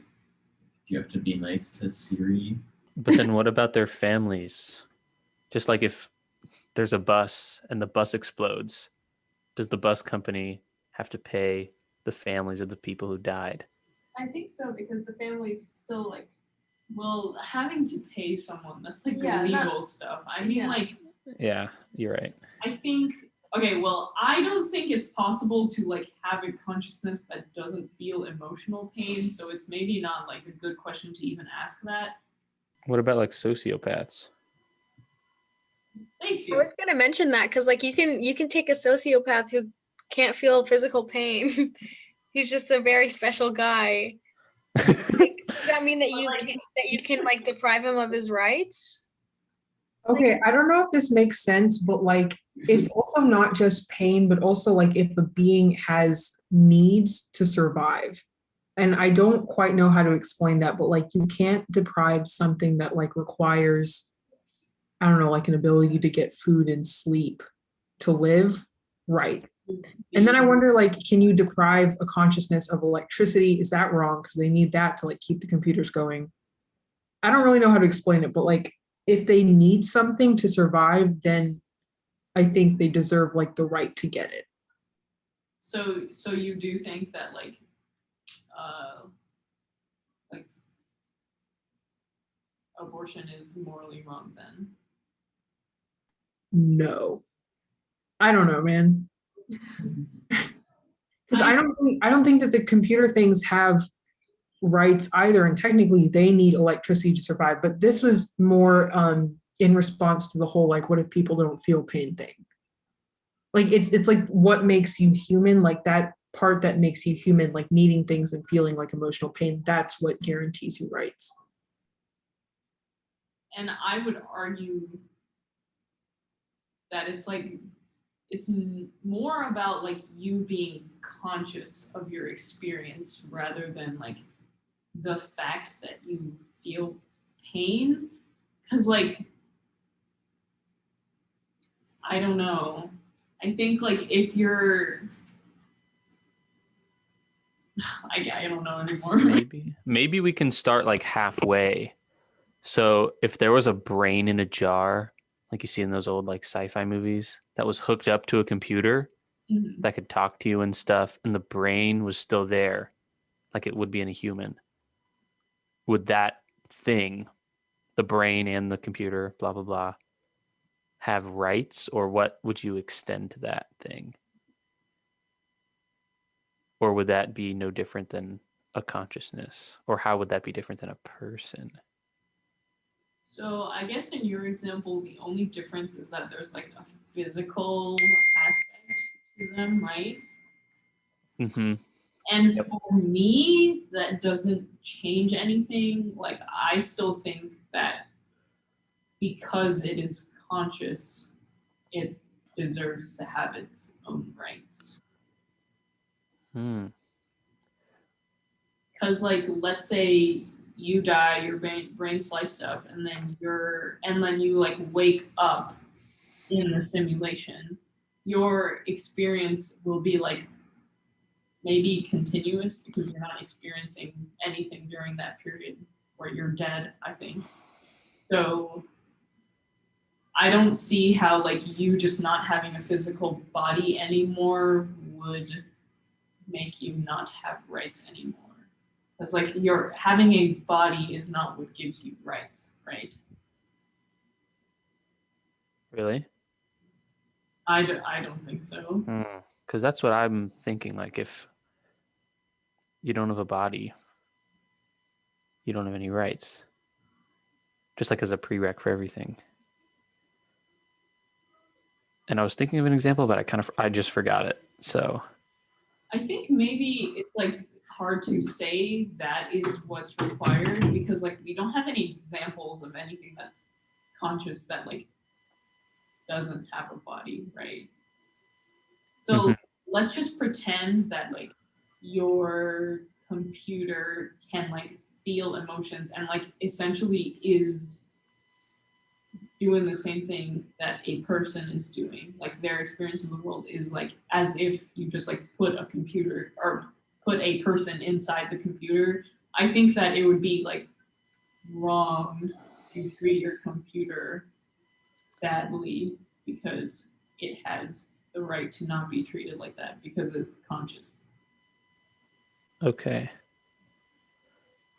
You have to be nice to Siri. But then what about their families? Just like if there's a bus and the bus explodes, does the bus company have to pay the families of the people who died? I think so because the family's still like Well, having to pay someone, that's like Yeah, not- legal stuff. I mean, yeah. like, Yeah, you're right. I think, okay, well, I don't think it's possible to like have a consciousness that doesn't feel emotional pain. So it's maybe not like a good question to even ask that. What about like sociopaths? They I feel was gonna mention that because like you can take a sociopath who can't feel physical pain. He's just a very special guy. Like, does that mean that you can like deprive him of his rights? Okay, I don't know if this makes sense, but like it's also not just pain, but also like if a being has needs to survive. And I don't quite know how to explain that, but like you can't deprive something that like requires, I don't know, like an ability to get food and sleep to live, right? And then I wonder, like, can you deprive a consciousness of electricity? Is that wrong? Because they need that to like keep the computers going. I don't really know how to explain it, but like if they need something to survive, then I think they deserve like the right to get it. So you do think that like abortion is morally wrong then? No. I don't know, man. Because I don't think that the computer things have rights either, and technically they need electricity to survive. But this was more in response to the whole like, what if people don't feel pain thing? Like it's like what makes you human, like that part that makes you human, like needing things and feeling like emotional pain. That's what guarantees you rights. And I would argue that it's like more about like you being conscious of your experience rather than like the fact that you feel pain, because like I don't know, I think like if you're I don't know anymore. Maybe we can start like halfway. So if there was a brain in a jar, like you see in those old like sci-fi movies, that was hooked up to a computer Mhm. that could talk to you and stuff, and the brain was still there, like it would be in a human, would that thing, the brain and the computer, blah blah blah, have rights, or what would you extend to that thing? Or would that be no different than a consciousness? Or how would that be different than a person? So I guess in your example, the only difference is that there's like a physical aspect to them, right? Mm-hmm. And for me, that doesn't change anything. Like I still think that because it is conscious, it deserves to have its own rights. Hmm. Because like let's say you die, your brain sliced up, and then you like wake up in the simulation, your experience will be like maybe continuous because you're not experiencing anything during that period where you're dead, I think. So I don't see how like you just not having a physical body anymore would make you not have rights anymore. Because like you're having a body is not what gives you rights, right? Really? I don't think so. Because that's what I'm thinking. Like, if you don't have a body, you don't have any rights. Just like as a prereq for everything. And I was thinking of an example, but I just forgot it. So I think maybe it's like hard to say that is what's required because like we don't have any examples of anything that's conscious that like doesn't have a body, right? So let's just pretend that like your computer can like feel emotions and like essentially is doing the same thing that a person is doing. Like their experience of the world is like as if you just like put a computer or put a person inside the computer. I think that it would be like wrong to treat your computer badly because it has the right to not be treated like that because it's conscious. Okay.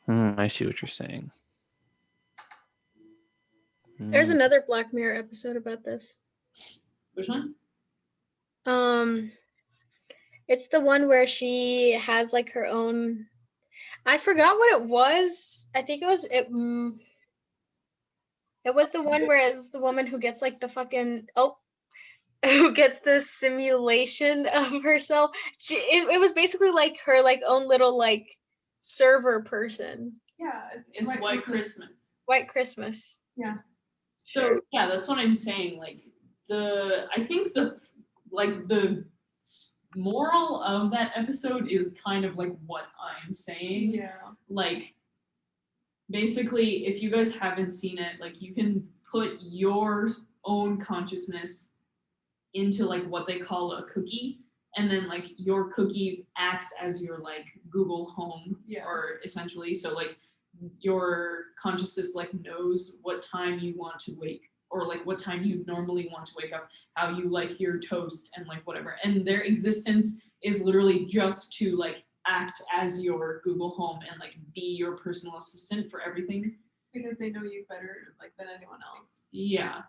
I see what you're saying. There's Hmm. another Black Mirror episode about this. Which one? It's the one where she has like her own. I forgot what it was. I think it was it. It was the one where it was the woman who gets like the fucking who gets the simulation of herself. It was basically like her like own little like server person. Yeah, It's White Christmas. White Christmas. Yeah. So yeah, that's what I'm saying. Like I think the moral of that episode is kind of like what I'm saying. Yeah. Like basically, if you guys haven't seen it, like you can put your own consciousness into like what they call a cookie, and then like your cookie acts as your like Google Home, Yeah. or essentially, so like your consciousness like knows what time you want to wake or like what time you normally want to wake up, how you like your toast and like whatever, and their existence is literally just to like act as your Google Home and like be your personal assistant for everything. Because they know you better like than anyone else. Yeah.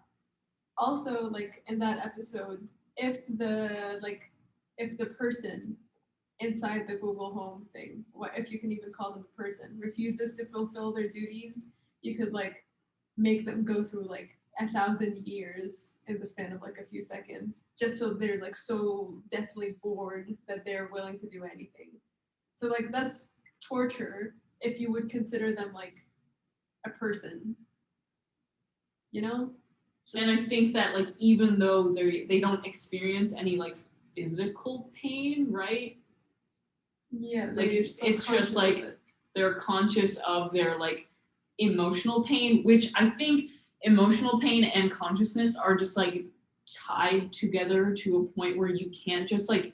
Also, like in that episode, if the person inside the Google Home thing, what if you can even call them a person, refuses to fulfill their duties, you could like make them go through like 1,000 years in the span of like a few seconds, just so they're like so deathly bored that they're willing to do anything. So like that's torture if you would consider them like a person, you know? And I think that like even though they don't experience any like physical pain, right? Yeah, Like it's just like they're conscious of their like emotional pain, which I think emotional pain and consciousness are just like tied together to a point where you can't just like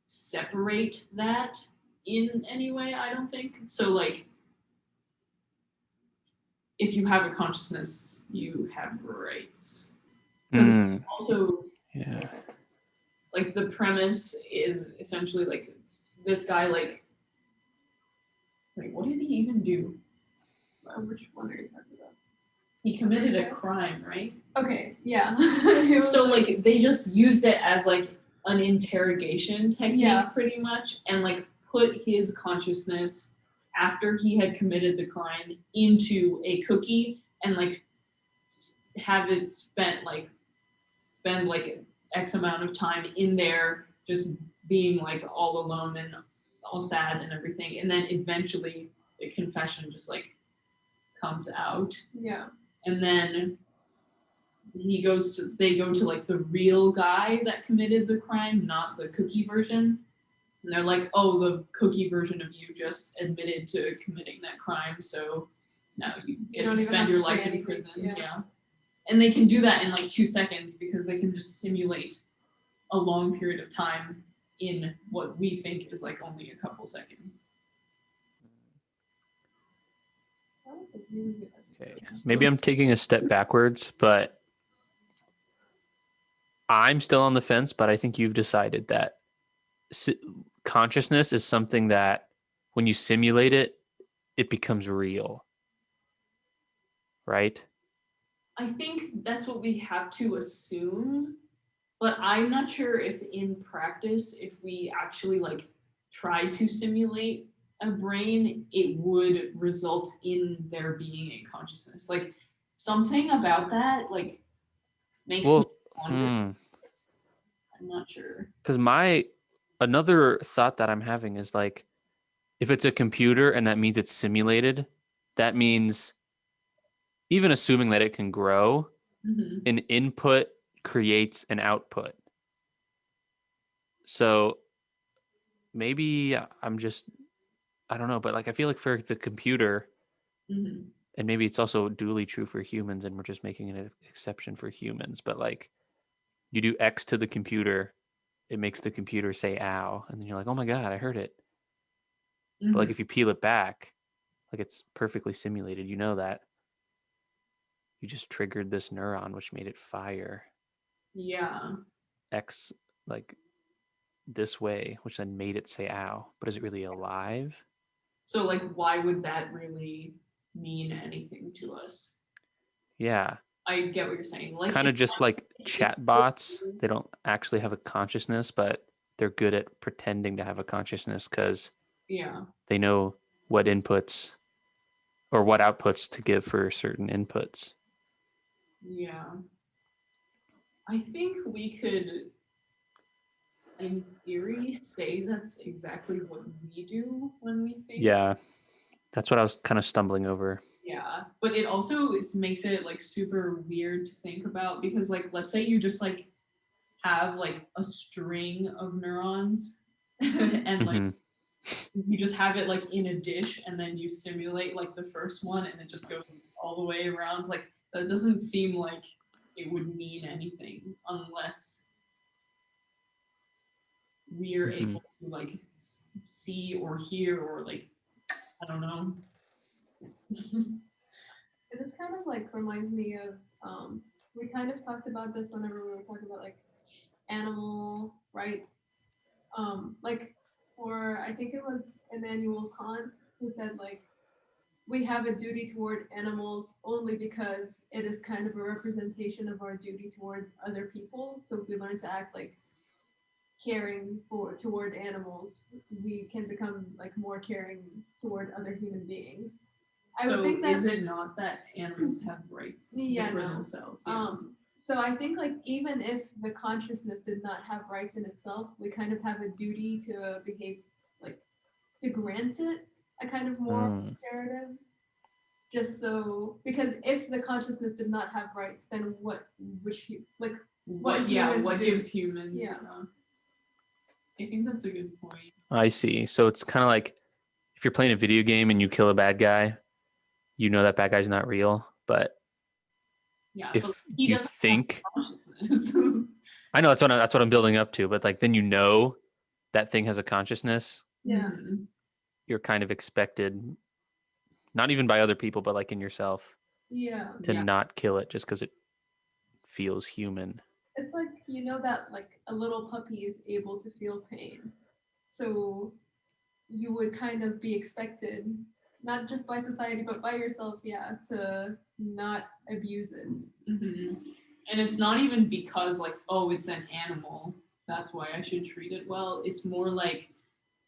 separate that in any way, I don't think. So like if you have a consciousness, you have rights. Because also Yeah. like the premise is essentially like this guy like wait, what did he even do? Which one are you talking about? He committed a crime, right? Okay, yeah. It was So like they just used it as like an interrogation technique, Yeah. pretty much, and like put his consciousness after he had committed the crime into a cookie and like have it spend like X amount of time in there just being like all alone and all sad and everything, and then eventually the confession just like comes out, yeah. and then they go to like the real guy that committed the crime, not the cookie version. And they're like, oh, the cookie version of you just admitted to committing that crime, so now you get don't to even spend have your to say life in anything, prison. yeah. Yeah. And they can do that in like 2 seconds because they can just simulate a long period of time in what we think is like only a couple seconds. That was a really good Okay. episode. Maybe I'm taking a step backwards, but I'm still on the fence. But I think you've decided that consciousness is something that when you simulate it, it becomes real. Right? I think that's what we have to assume, but I'm not sure if in practice, if we actually like try to simulate a brain, it would result in there being a consciousness. Like something about that like makes me wonder. I'm not sure. Because another thought that I'm having is like, if it's a computer and that means it's simulated, that means even assuming that it can grow, an input creates an output. So maybe I don't know, but like I feel like for the computer, and maybe it's also duly true for humans and we're just making an exception for humans, but like you do X to the computer, it makes the computer say ow, and then you're like, oh my God, I heard it. But like if you peel it back, like it's perfectly simulated, you know that you just triggered this neuron which made it fire Yeah. X like this way, which then made it say ow. But is it really alive? So like, why would that really mean anything to us? Yeah. I get what you're saying. Like, Kind of it's just not- like chat bots. They don't actually have a consciousness, but they're good at pretending to have a consciousness because Yeah. they know what inputs or what outputs to give for certain inputs. Yeah. I think we could, in theory, say that's exactly what we do when we think. Yeah. That's what I was kind of stumbling over. Yeah. But it also makes it like super weird to think about because like let's say you just like have like a string of neurons and like Mhm. you just have it like in a dish and then you simulate like the first one and it just goes all the way around. Like that doesn't seem like it would mean anything unless we're Mhm. able to like see or hear or like I don't know. It just kind of like reminds me of we kind of talked about this whenever we were talking about like animal rights. Like for I think it was Immanuel Kant who said like we have a duty toward animals only because it is kind of a representation of our duty toward other people. So if we learn to act like caring for toward animals, we can become like more caring toward other human beings. I would So think that is it not that animals have rights Yeah, for no. themselves? Yeah. So I think like even if the consciousness did not have rights in itself, we kind of have a duty to behave like to grant it a kind of moral Mm. imperative. Just so because if the consciousness did not have rights, then what which like what humans what do. gives humans Yeah. I think that's a good point. I see. So it's kind of like if you're playing a video game and you kill a bad guy, you know that bad guy's not real. But Yeah, but if he you doesn't think, have consciousness. I know that's what I'm building up to. But like then you know that thing has a consciousness. Yeah. Mhm. You're kind of expected, not even by other people, but like in yourself, Yeah. to Yeah. not kill it just because it feels human. It's like you know that like a little puppy is able to feel pain. So you would kind of be expected, not just by society, but by yourself, yeah, to not abuse it. Mhm. And it's not even because like, oh, it's an animal. That's why I should treat it well. It's more like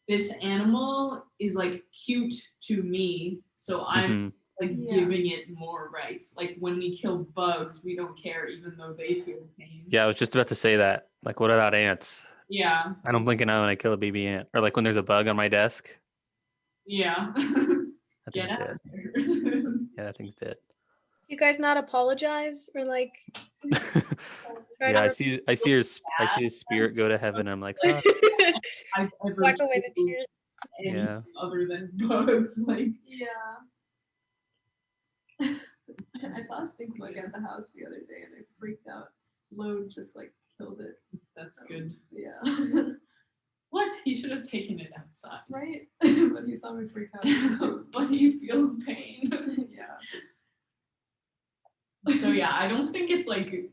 this animal is like cute to me, so I'm Mhm. like Yeah. giving it more rights. Like when we kill bugs, we don't care even though they feel pain. Yeah, I was just about to say that. Like, what about ants? Yeah. I don't blink an eye when I kill a baby ant. Or like when there's a bug on my desk, Yeah. that Get thing's out dead. of there. Yeah, that thing's dead. You guys not apologize or like try Yeah, I to see his spirit go to heaven. I'm like, sorry. I've ever wipe away the killed tears. anything Yeah. other than bugs. Like Yeah. I saw a stink bug at the house the other day and I freaked out. Load just like killed it. that's good. Yeah. What? He should have taken it outside. Right? But he saw me freak out. But he feels pain. Yeah. So yeah, I don't think it's like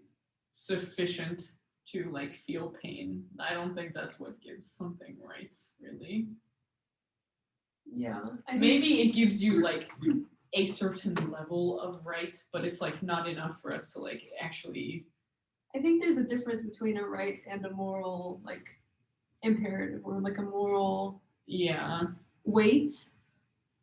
sufficient to like feel pain. I don't think that's what gives something rights, really. Yeah. I think- Maybe it gives you like a certain level of right, but it's like not enough for us to like actually. I think there's a difference between a right and a moral like imperative or like a moral Yeah. weight.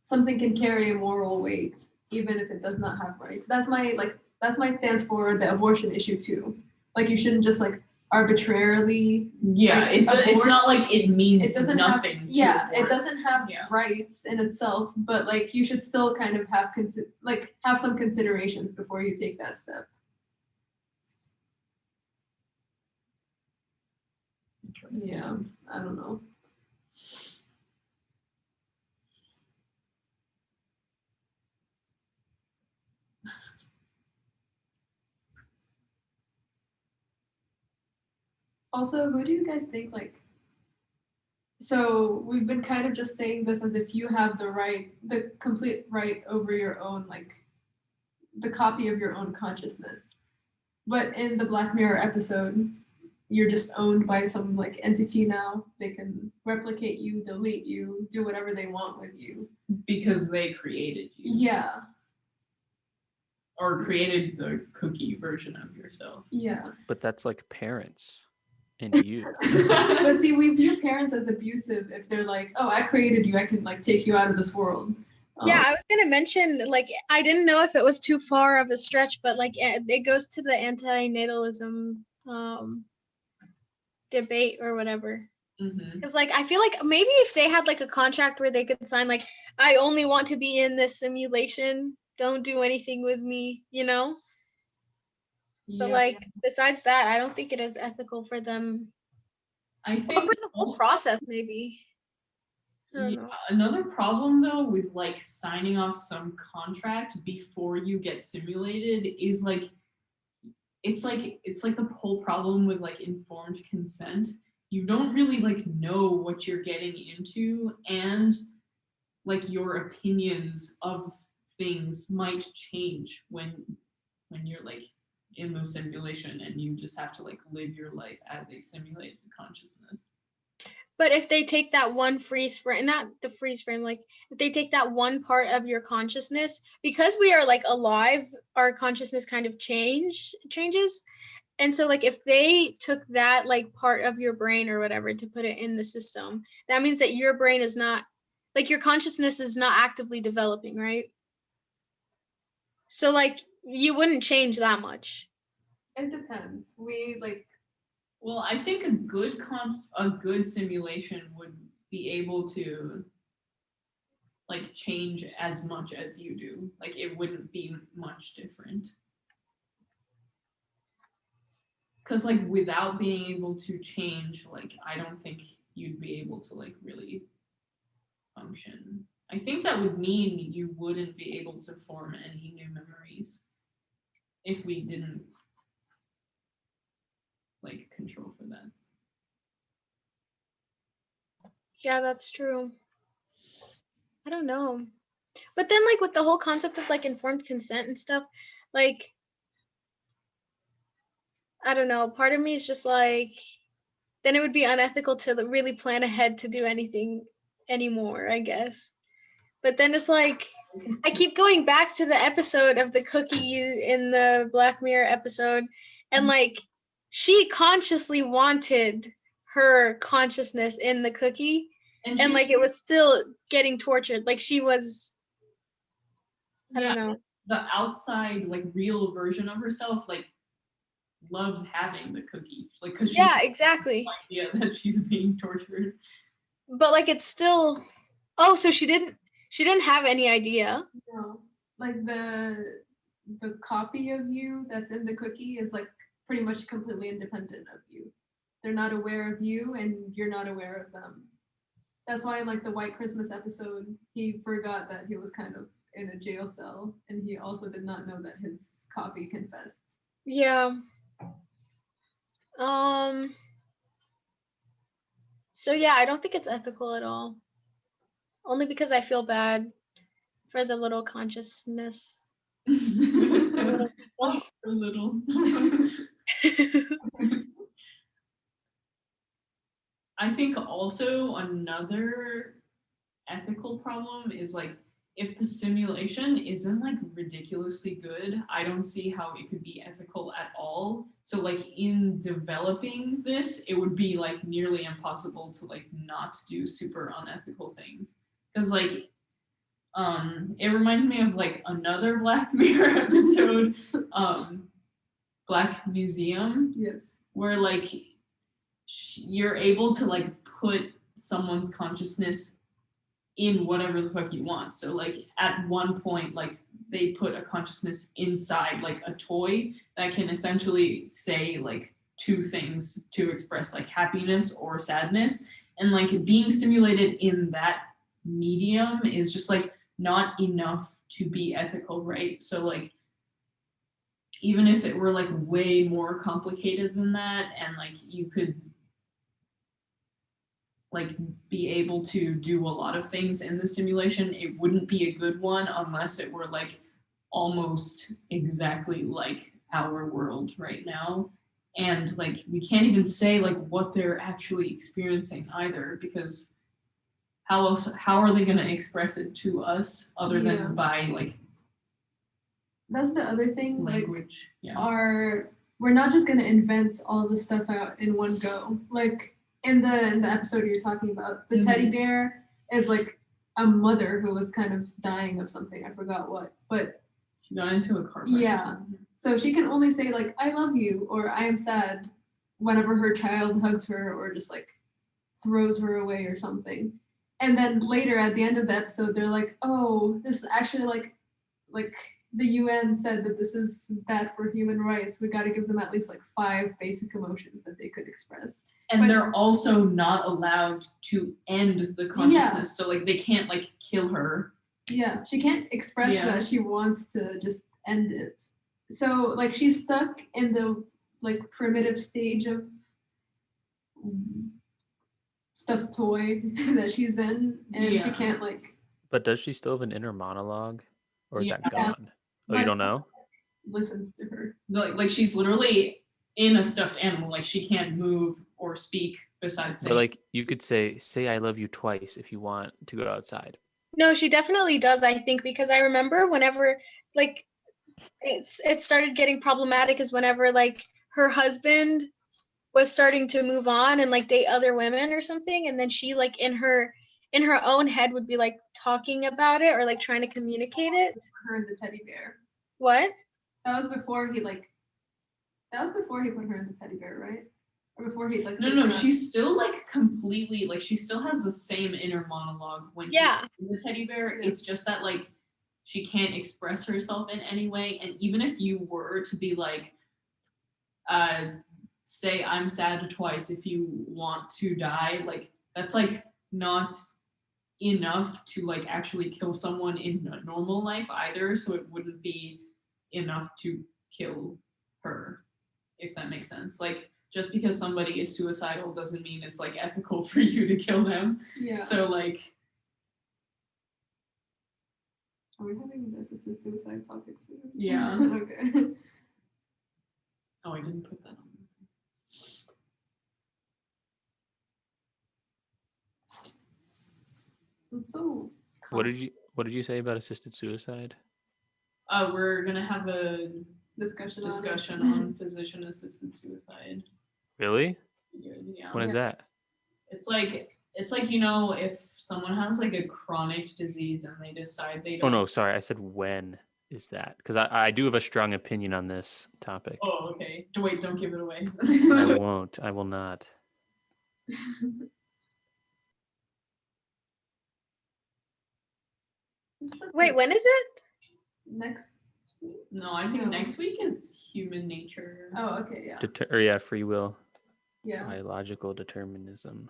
Something can carry a moral weight even if it does not have rights. That's my stance for the abortion issue too. Like you shouldn't just like arbitrarily Yeah, Like, it's not abort- like it means it doesn't have nothing. to yeah, it abort. doesn't have Yeah. rights in itself, but like you should still kind of have have some considerations before you take that step. Interesting. Yeah, I don't know. Also, who do you guys think like? So we've been kind of just saying this as if you have the complete right over your own, like the copy of your own consciousness. But in the Black Mirror episode, you're just owned by some like entity now. They can replicate you, delete you, do whatever they want with you. Because they created you. Yeah, Or created the cookie version of yourself. yeah. But that's like parents and you. But see, we view parents as abusive if they're like, "Oh, I created you. I can like take you out of this world." Yeah, I was gonna mention, like, I didn't know if it was too far of a stretch, but like it goes to the antinatalism debate or whatever. Mhm. Because like I feel like maybe if they had like a contract where they could sign like, I only want to be in this simulation, don't do anything with me, you know? But Yeah. like besides that, I don't think it is ethical for them. I Or think for the whole also- process, maybe. I don't Yeah, know. another problem though with like signing off some contract before you get simulated is like it's like the whole problem with like informed consent. You don't really like know what you're getting into, and like your opinions of things might change when you're like in the simulation and you just have to like live your life as a simulated consciousness. But if they take that one freeze frame, not the freeze frame, like if they take that one part of your consciousness, because we are like alive, our consciousness kind of changes. And so like if they took that like part of your brain or whatever to put it in the system, that means that your brain is not, like your consciousness is not actively developing, right? So like you wouldn't change that much. It depends. We like Well, I think a good simulation would be able to like change as much as you do. Like it wouldn't be much different. Cause like without being able to change, like I don't think you'd be able to like really function. I think that would mean you wouldn't be able to form any new memories if we didn't like control for that. Yeah, that's true. I don't know. But then like with the whole concept of like informed consent and stuff, like I don't know, part of me is just like then it would be unethical to really plan ahead to do anything anymore, I guess. But then it's like I keep going back to the episode of the cookie in the Black Mirror episode, and like she consciously wanted her consciousness in the cookie, and she's- like it was still getting tortured. Like she was, I yeah, don't know. the outside like real version of herself like loves having the cookie, like because she Yeah, exactly. idea that she's being tortured. But like it's still. Oh, so she didn't have any idea. no, like the copy of you that's in the cookie is like pretty much completely independent of you. They're not aware of you, and you're not aware of them. That's why in like the White Christmas episode, he forgot that he was kind of in a jail cell, and he also did not know that his copy confessed. Yeah. So yeah, I don't think it's ethical at all. Only because I feel bad for the little consciousness. A Little people. little. I think also another ethical problem is like if the simulation isn't like ridiculously good, I don't see how it could be ethical at all. So like in developing this, it would be like nearly impossible to like not do super unethical things. Because like it reminds me of like another Black Mirror episode, Black Museum, Yes. where like you're able to like put someone's consciousness in whatever the fuck you want. So like at one point, like they put a consciousness inside like a toy that can essentially say like two things to express like happiness or sadness. And like being stimulated in that medium is just like not enough to be ethical, right? So like even if it were like way more complicated than that and like you could like be able to do a lot of things in the simulation, it wouldn't be a good one unless it were like almost exactly like our world right now. And like we can't even say like what they're actually experiencing either, because how are they going to express it to us other Yeah. than by like That's the other thing. Like, language? Yeah. we're not just gonna invent all this stuff out in one go. Like in the episode you're talking about, the teddy bear is like a mother who was kind of dying of something. I forgot what, but She got into a car. Yeah. so she can only say like "I love you" or "I am sad" whenever her child hugs her or just like throws her away or something. And then later at the end of the episode, they're like, "Oh, this is actually like the UN said that this is bad for human rights. We got to give them at least like 5 basic emotions that they could express." And But- they're also not allowed to end the consciousness. So like they can't like kill her. Yeah, she can't express Yeah. that she wants to just end it. So like she's stuck in the like primitive stage of stuffed toy that she's in, and she Yeah. can't like But does she still have an inner monologue, or is that Yeah. gone? Oh, you But- don't know? listens to her. Like she's literally in a stuffed animal. Like she can't move or speak besides But saying. like you could say "I love you" twice if you want to go outside. No, she definitely does, I think, because I remember whenever like it started getting problematic is whenever like her husband was starting to move on and like date other women or something, and then she like in her own head would be like talking about it or like trying to communicate it. Her and the teddy bear. What? That was before he like. That was before he put her in the teddy bear, right? Or before he like. No, took no, her out? she's still like completely like she still has the same inner monologue when Yeah. she's in the teddy bear. Yeah. It's just that like she can't express herself in any way. And even if you were to be like, say I'm sad twice if you want to die, like that's like not enough to like actually kill someone in a normal life either. So it wouldn't be enough to kill her, if that makes sense. Like just because somebody is suicidal doesn't mean it's like ethical for you to kill them. Yeah. So like Are we having this? This is suicide topic soon. Yeah. Okay. oh, I didn't put that on. It's so. What did you say about assisted suicide? We're gonna have a discussion discussion on on physician assisted suicide. Really? Yeah. When is that? It's like you know, if someone has like a chronic disease and they decide they Oh don't. no, sorry. I said when is that? Because I do have a strong opinion on this topic. Oh, okay. Wait, don't give it away. I won't. I will not. Wait, when is it? Next. No, I think No. next week is human nature. Oh, okay, yeah, Or yeah, free will, yeah. biological determinism.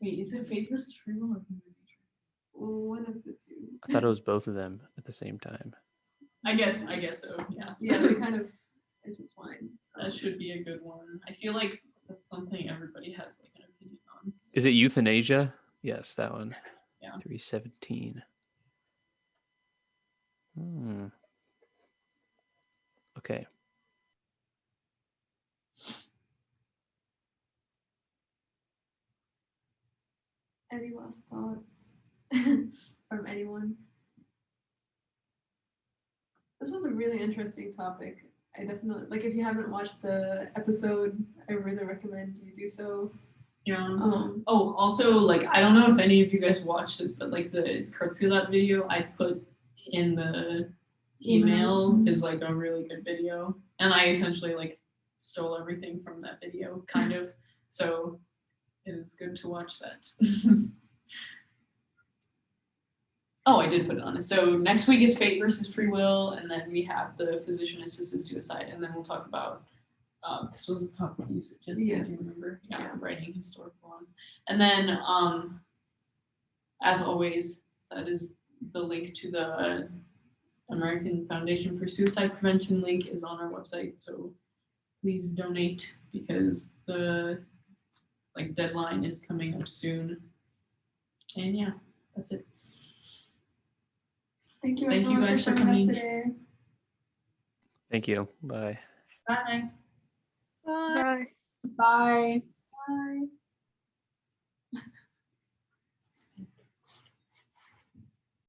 Wait, is it fate versus free will or human nature? One of the two. I thought it was both of them at the same time. I guess so. Yeah, Yeah, they kind of intertwine. that should be a good one. I feel like that's something everybody has like an opinion on. Is it euthanasia? Yes, that one. Yeah. 317. Okay. Any last thoughts from anyone? This was a really interesting topic. I definitely like if you haven't watched the episode, I really recommend you do so. Yeah. Um, Oh, also, like, I don't know if any of you guys watched it, but like the Kurtzulab video I put in the email is like a really good video. And I essentially like stole everything from that video, kind of. So it is good to watch that. Oh, I did put it on it. So next week is fate versus free will, and then we have the physician assisted suicide, and then we'll talk about this was a topic you suggested. Yes. Do you remember? Yeah, Yeah. writing historical on. And then as always, that is the link to the American Foundation for Suicide Prevention link is on our website. So please donate because the like deadline is coming up soon. And yeah, that's it. Thank you Thank you everyone guys for showing up coming. today. Thank you. Bye. Bye. Bye. Bye. Bye. Bye.